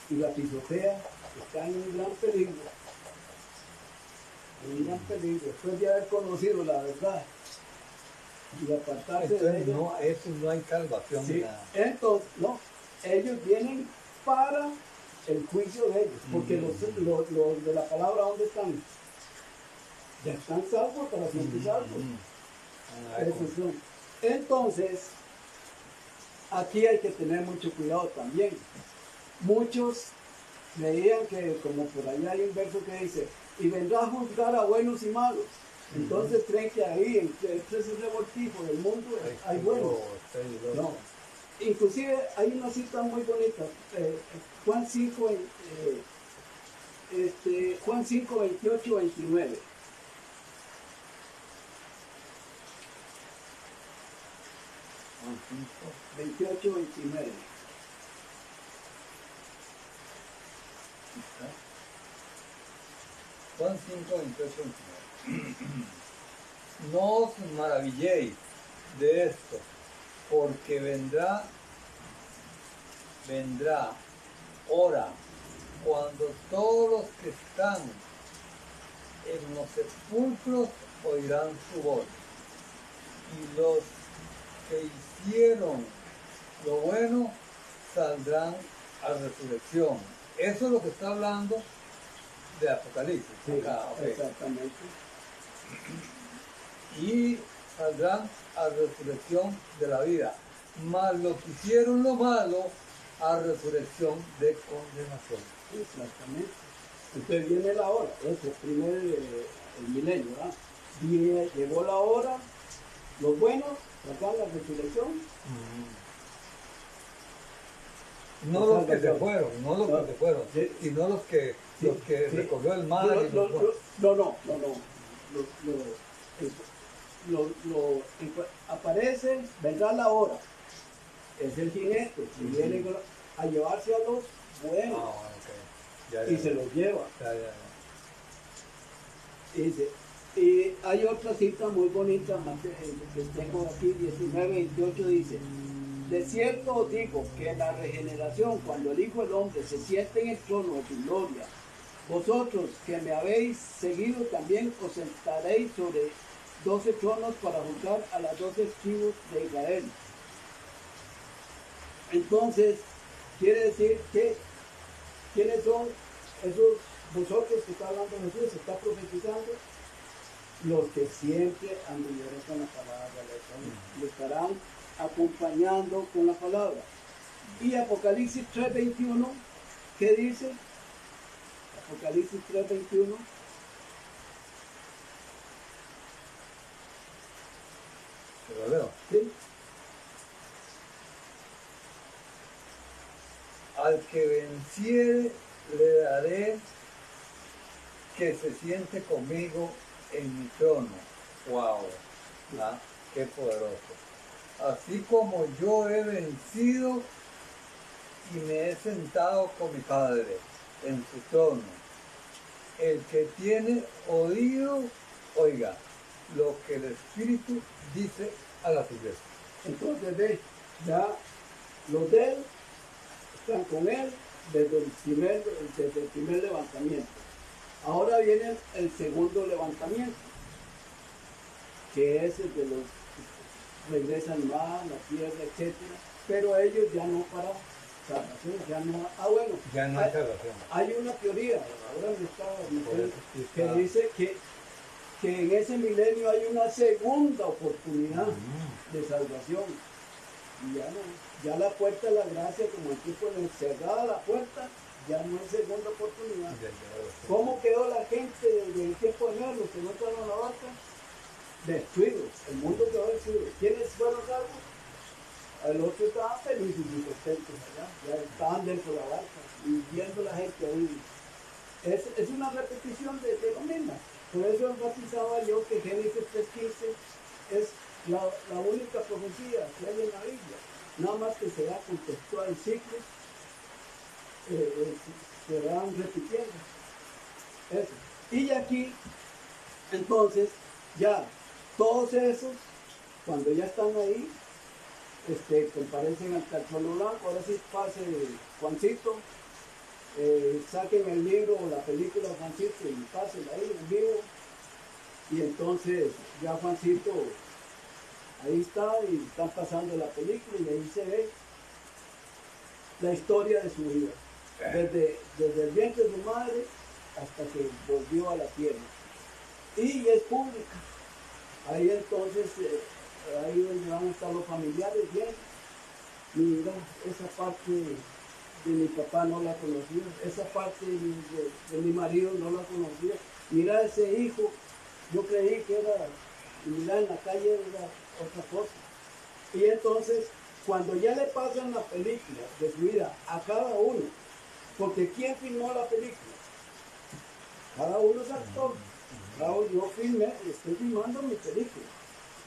y la pisotea, está en un gran peligro. En un gran peligro. Después de haber conocido la verdad y apartarse de ella.
No, eso no hay salvación.
Sí. Entonces, no, ellos vienen para el juicio de ellos, porque los de la palabra, ¿dónde están? Ya están salvos, para siempre salvos. Esos son. Entonces, aquí hay que tener mucho cuidado también. Muchos creían que, como por allá hay un verso que dice, y vendrá a juzgar a buenos y malos. Entonces creen que ahí, entre ese revoltijo del mundo, hay buenos. No. Inclusive hay una cita muy bonita, Juan 5, Juan 5, 28, 29. Juan 5, 28, 29.
Juan 5, 28, 29. No os maravilléis de esto, porque vendrá hora cuando todos los que están en los sepulcros oirán su voz, y los que hicieron lo bueno saldrán a resurrección. Eso es lo que está hablando de Apocalipsis.
Sí,
acá, okay.
Exactamente.
Y saldrán a resurrección de la vida. Mas los que hicieron lo malo a resurrección de condenación.
Exactamente. Entonces viene la hora, ese es el milenio, ¿verdad? Llegó la hora, los buenos sacan la resurrección.
No los que se fueron, sino los que recorrió el mar.
Aparece, vendrá la hora. Es el jinete que viene a llevarse a los buenos. Y se los lleva. Y hay otra cita muy bonita que tengo aquí, 19:28, dice: de cierto os digo que en la regeneración, cuando el Hijo del Hombre se siente en el trono de su gloria, vosotros que me habéis seguido también os sentaréis sobre 12 tronos para juzgar a las 12 tribus de Israel. Entonces, quiere decir que, ¿quiénes son esos vosotros que está hablando Jesús, se está profetizando? Los que siempre anduvieron con la palabra, le estarán acompañando con la palabra. Y Apocalipsis 3:21, ¿qué dice? Apocalipsis 3:21.
¿Se lo leo?
Sí.
Al que venciere le daré que se siente conmigo en mi trono. ¡Wow! ¿Ah? ¡Qué poderoso! Así como yo he vencido y me he sentado con mi Padre en su trono. El que tiene oído, oiga lo que el Espíritu dice a las iglesias.
Entonces ve, ya los de él están con él desde el primer levantamiento. Ahora viene el segundo levantamiento, que es el de los que regresan más, la tierra, etc. Pero ellos ya no para salvación, ya no. Ah, bueno,
Ya no hay salvación.
hay una teoría, ahora
Por eso sí
que
está.
dice que en ese milenio hay una segunda oportunidad de salvación. Y ya la puerta de la gracia, como el tipo le cerrada la puerta, ya no hay segunda oportunidad. ¿Cómo quedó la gente desde el tiempo de Noé, los que no entraron a la barca? Destruidos, el mundo quedó destruido. ¿Quiénes fueron salvos? El otro estaba feliz y contentos allá, ya estaban dentro de la barca y viendo la gente ahí. Es una repetición de lo mismo. Por eso enfatizaba yo que Génesis 3:15 es la única profecía que hay en la Biblia. Nada más que se da contextual ciclo, se van repitiendo. Eso. Y aquí, entonces, ya todos esos, cuando ya están ahí, comparecen ante el trono blanco. Ahora sí pase Juancito, saquen el libro o la película de Juancito y pasen ahí en vivo. Y entonces ya Juancito ahí está y están pasando la película y ahí se ve la historia de su vida. Desde el vientre de su madre hasta que volvió a la tierra. Y es pública. Ahí entonces, ahí donde van a estar los familiares, bien. Mira, esa parte de mi papá no la conocía, esa parte de mi marido no la conocía. Mira ese hijo, yo creí que era, y mira en la calle era otra cosa. Y entonces, cuando ya le pasan la película de su vida a cada uno, porque ¿quién filmó la película? Cada uno es actor. Yo filmé, estoy filmando mi película.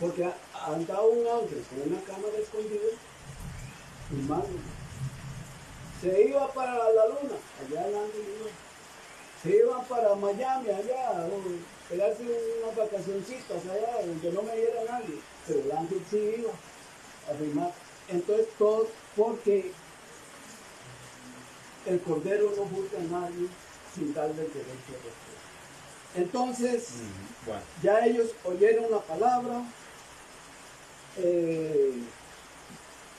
Porque andaba un ángel con una cámara escondida filmando. Se iba para la luna, allá el ángel iba. Se iban para Miami, allá, pegarse unas vacacioncitas allá, donde no me viera nadie. Pero el ángel sí iba a filmar. Entonces todo, porque el Cordero no juzga a nadie sin darle el derecho a respuesta. Entonces,
Bueno.
ya ellos oyeron la palabra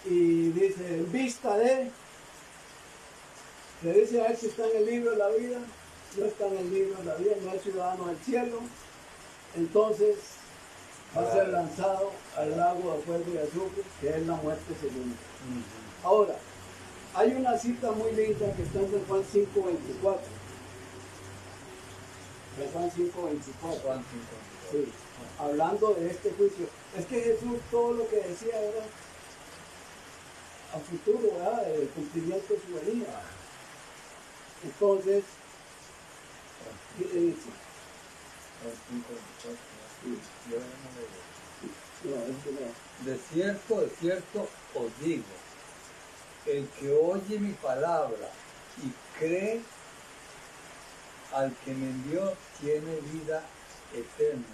y dice, en vista de, le dice a él si está en el libro de la vida, no está en el libro de la vida, no es ciudadano del cielo, entonces va a ser lanzado al lago de fuego y azufre, que es la muerte segunda. Ahora, hay una cita muy linda que está en San Juan 5:24. Juan 5:24.
Juan 5:24.
Sí, hablando de este juicio. Es que Jesús todo lo que decía era a futuro, ¿verdad? El cumplimiento de su venida. Entonces, ¿qué le dice?
Juan 5:24.
Sí.
Yo no
No, es que no.
De cierto os digo, el que oye mi palabra y cree al que me envió tiene vida eterna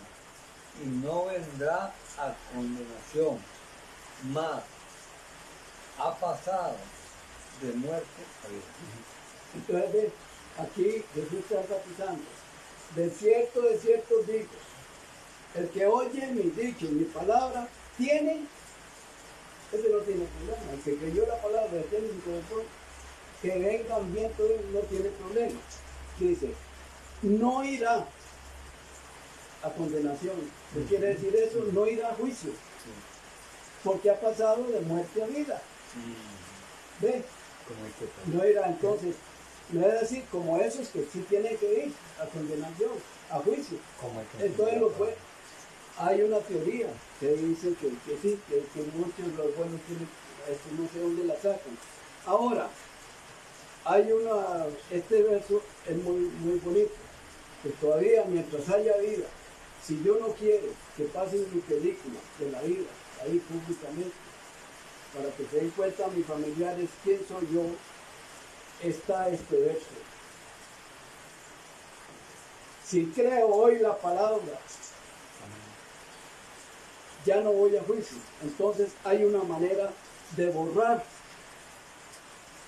y no vendrá a condenación, mas ha pasado de muerte a vida.
Entonces, ve, aquí Jesús está enfatizando. De cierto os digo, el que oye mi dicho y mi palabra tiene, ese no tiene problema. El que creyó la palabra, tiene su corazón, que vengan bien todos, no tiene problema. Dice, no irá a condenación. ¿Qué quiere decir eso? No irá a juicio. Porque ha pasado de muerte a vida. ¿Ve? No irá entonces. No es decir, como esos que sí tienen que ir a condenación, a juicio. Entonces hay una teoría que dice que sí, que muchos de los buenos tienen, no sé dónde la sacan. Ahora, este verso es muy bonito, que todavía mientras haya vida, si yo no quiero que pasen mi película de la vida, ahí públicamente, para que se den cuenta mis familiares quién soy yo, está este verso. Si creo hoy la palabra, ya no voy a juicio. Entonces hay una manera de borrar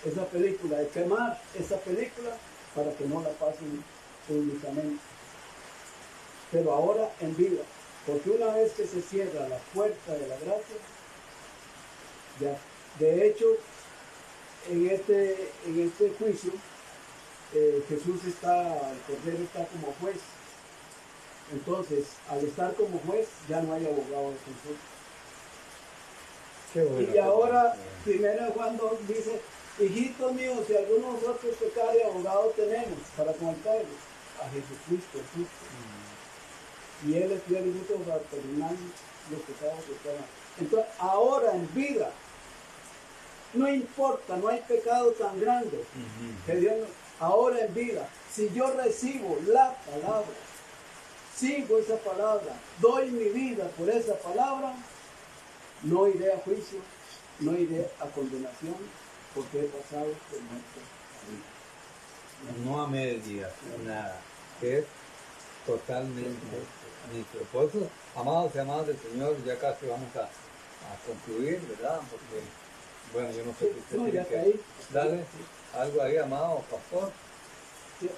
esa película, de quemar esa película para que no la pasen públicamente. Pero ahora en vida, porque una vez que se cierra la puerta de la gracia, ya, de hecho, en este juicio, Jesús está, el Cordero está como juez. Entonces, al estar como juez, ya no hay abogado de consulta.
Qué bueno.
Y ahora, primero Juan 2 dice, hijitos míos, si alguno de vosotros pecare, abogado tenemos para con el Padre, a Jesucristo, el justo. Y Él es fiel y justo para perdonar los pecados de todas. Entonces, ahora en vida, no importa, no hay pecado tan grande que Dios no, ahora en vida, si yo recibo la palabra, sigo esa palabra, doy mi vida por esa palabra, no iré a juicio, no iré a condenación, porque he pasado por muerte.
No a medias, nada.
Que es totalmente nítido. Por eso, amados y amadas del Señor, ya casi vamos a concluir, ¿verdad? Porque, bueno, yo no sé si usted
No,
tiene
ya
que...
caí.
Dale algo ahí, amado pastor.
Sí.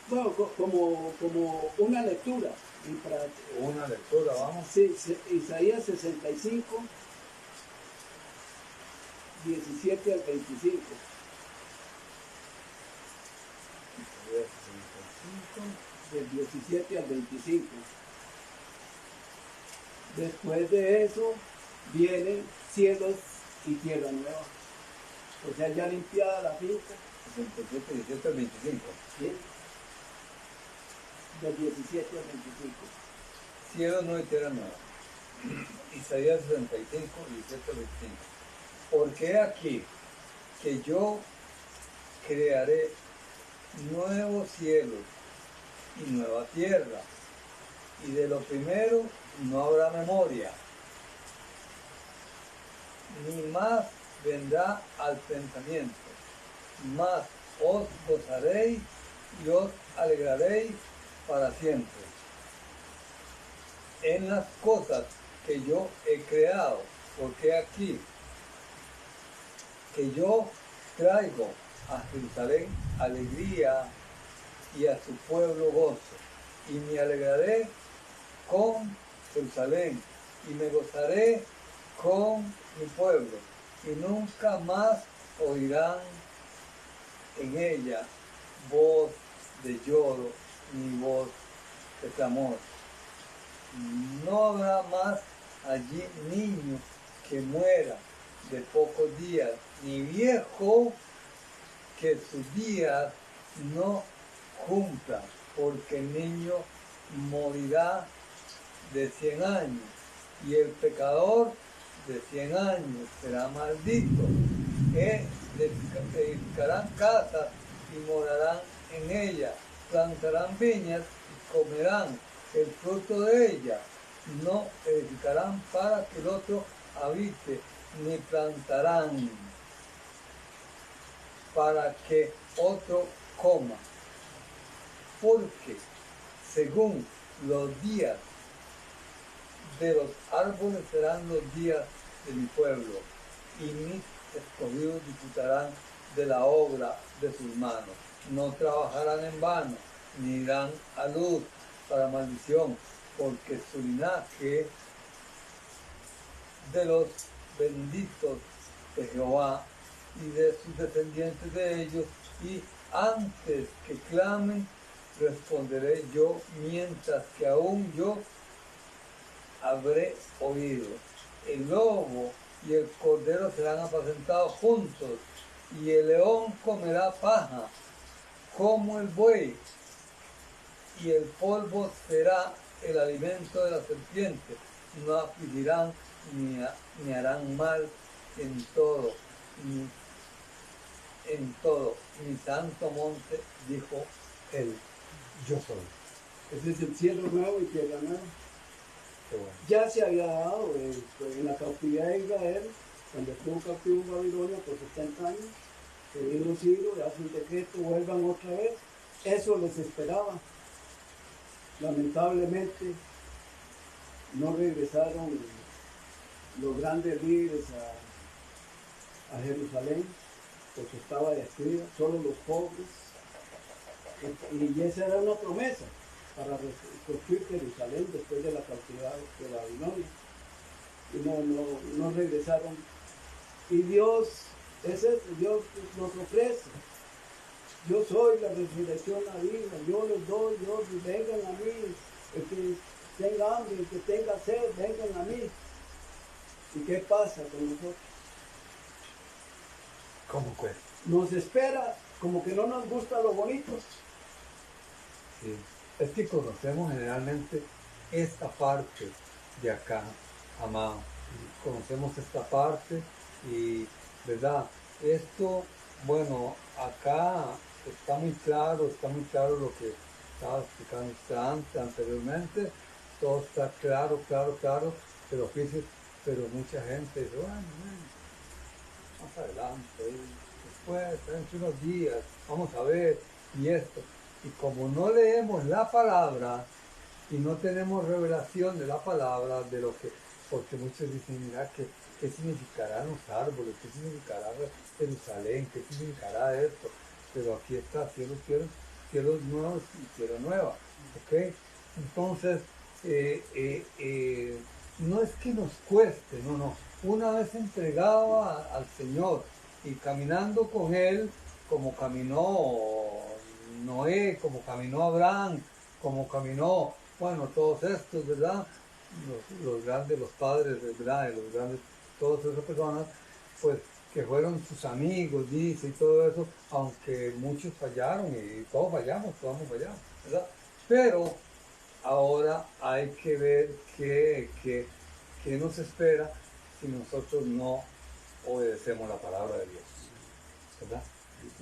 Bueno, como una lectura. Y para,
Una lectura, vamos.
sí, Isaías 65, 17 al 25. Del 17 al 25. Después de eso vienen cielos y tierra nueva. O sea, ya limpiada la finca.
67, 17 al 25.
¿Sí? Del 17 al 25.
Cielo nuevo y tierra nueva. Isaías 65, 17 al 25. Porque aquí que yo crearé nuevos cielos y nueva tierra, y de lo primero no habrá memoria, ni más vendrá al pensamiento, mas os gozaréis y os alegraréis para siempre en las cosas que yo he creado, porque aquí que yo traigo a Jerusalén alegría y a su pueblo gozo, y me alegraré con Jerusalén y me gozaré con mi pueblo, y nunca más oirán en ella voz de lloro ni voz de clamor. No habrá más allí niño que muera de pocos días, ni viejo que sus días no cumpla, porque el niño morirá de 100 años, y el pecador de 100 años será maldito, que edificarán casas y morarán en ellas, plantarán viñas y comerán el fruto de ellas, no edificarán para que el otro habite, ni plantarán para que otro coma, porque según los días de los árboles serán los días de mi pueblo, y mis escogidos disfrutarán de la obra de sus manos. No trabajarán en vano, ni irán a luz para maldición, porque su linaje de los benditos de Jehová y de sus descendientes de ellos, y antes que clamen, responderé yo, mientras que aún yo habré oído. El lobo y el cordero serán apacentados juntos, y el león comerá paja como el buey, y el polvo será el alimento de la serpiente. No afligirán ni harán mal en todo, mi santo monte, dijo él. Yo soy.
Ese es el cielo nuevo y tierra nueva.
Qué bueno.
Ya se había dado en la cautividad de Israel, cuando estuvo cautivo en Babilonia por 70 años, que vino Ciro y hace un decreto, vuelvan otra vez. Eso les esperaba. Lamentablemente no regresaron los grandes líderes a Jerusalén, porque estaba destruida, solo los pobres. Y esa era una promesa para reconstruir Jerusalén después de la cautividad de Babilonia. Y no regresaron Y Dios es eso, Dios nos ofrece. Yo soy la resurrección, la vida, yo les doy, Dios, vengan a mí, el que tenga hambre, el que tenga sed, vengan a mí. ¿Y qué pasa con nosotros?
¿Cómo pues?
Nos espera como que no nos gusta lo bonito.
Sí. Es que conocemos generalmente esta parte de acá, amado. Conocemos esta parte y, ¿verdad? Esto, bueno, acá está muy claro lo que estaba explicando usted anteriormente. Todo está claro, pero fíjese, pero mucha gente dice, bueno, más adelante, después, dentro de unos días, vamos a ver, y esto. Y como no leemos la palabra y no tenemos revelación de la palabra, de lo que, porque muchos dicen, mira, ¿qué significarán los árboles? ¿Qué significará Jerusalén? ¿Qué significará esto? Pero aquí está, cielos nuevos y tierra nueva, ¿ok? Entonces, no es que nos cueste, no. Una vez entregado al Señor y caminando con Él, como caminó Noé, como caminó Abraham, como caminó, bueno, todos estos, ¿verdad? Los grandes, los padres, ¿verdad? Los grandes, todas esas personas, pues que fueron sus amigos, dice, y todo eso, aunque muchos fallaron y todos fallamos, ¿verdad? Pero ahora hay que ver qué nos espera si nosotros no obedecemos la palabra de Dios, ¿verdad?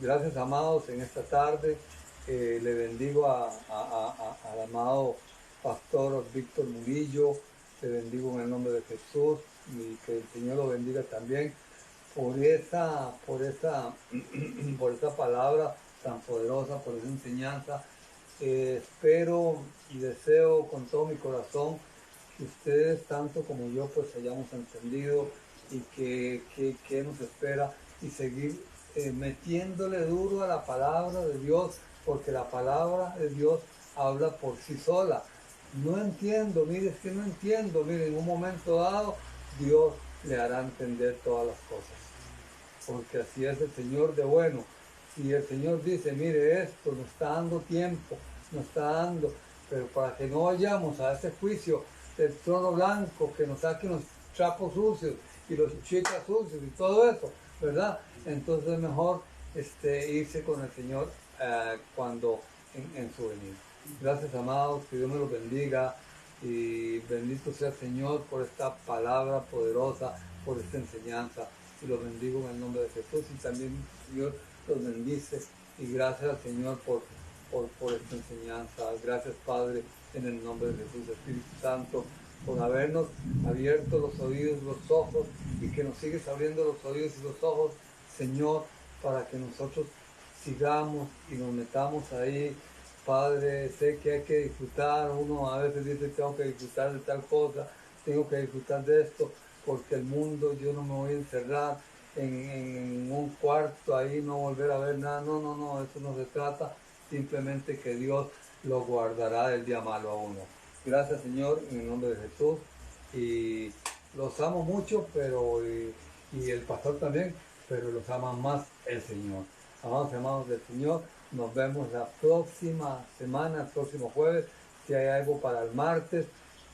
Gracias, amados, en esta tarde. Le bendigo al amado pastor Víctor Murillo, le bendigo en el nombre de Jesús y que el Señor lo bendiga también por por esa palabra tan poderosa, por esa enseñanza. Espero y deseo con todo mi corazón que ustedes, tanto como yo, pues hayamos entendido y que nos espera y seguir metiéndole duro a la palabra de Dios, porque la palabra de Dios habla por sí sola. No entiendo, mire, es que no entiendo, mire, en un momento dado Dios le hará entender todas las cosas, porque así es el Señor de bueno. Si el Señor dice, mire esto, nos está dando tiempo, nos está dando, pero para que no vayamos a ese juicio del trono blanco, que nos saquen los trapos sucios y los chicas sucios y todo eso, ¿verdad? Entonces es mejor irse con el Señor cuando en su venida. Gracias, amados, que Dios me los bendiga y bendito sea el Señor por esta palabra poderosa, por esta enseñanza. Y los bendigo en el nombre de Jesús y también Señor los bendice y gracias al Señor por esta enseñanza. Gracias, Padre, en el nombre de Jesús, Espíritu Santo, por habernos abierto los oídos, los ojos y que nos sigues abriendo los oídos y los ojos, Señor, para que nosotros sigamos y nos metamos ahí. Padre, sé que hay que disfrutar, uno a veces dice tengo que disfrutar de tal cosa, tengo que disfrutar de esto, porque el mundo yo no me voy a encerrar en un cuarto ahí, no volver a ver nada, no, eso no se trata, simplemente que Dios lo guardará del día malo a uno. Gracias, Señor, en el nombre de Jesús, y los amo mucho, pero y el pastor también, pero los ama más el Señor. Amados hermanos del Señor, nos vemos la próxima semana, el próximo jueves. Si hay algo para el martes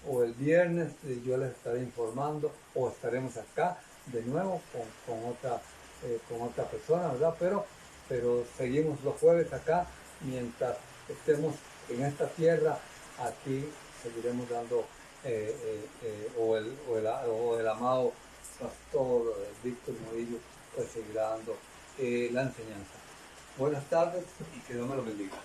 o el viernes, yo les estaré informando o estaremos acá de nuevo con otra persona, ¿verdad? Pero seguimos los jueves acá, mientras estemos en esta tierra, aquí seguiremos dando, o el amado pastor Víctor Murillo, pues seguirá dando la enseñanza. Buenas tardes y que Dios me lo bendiga.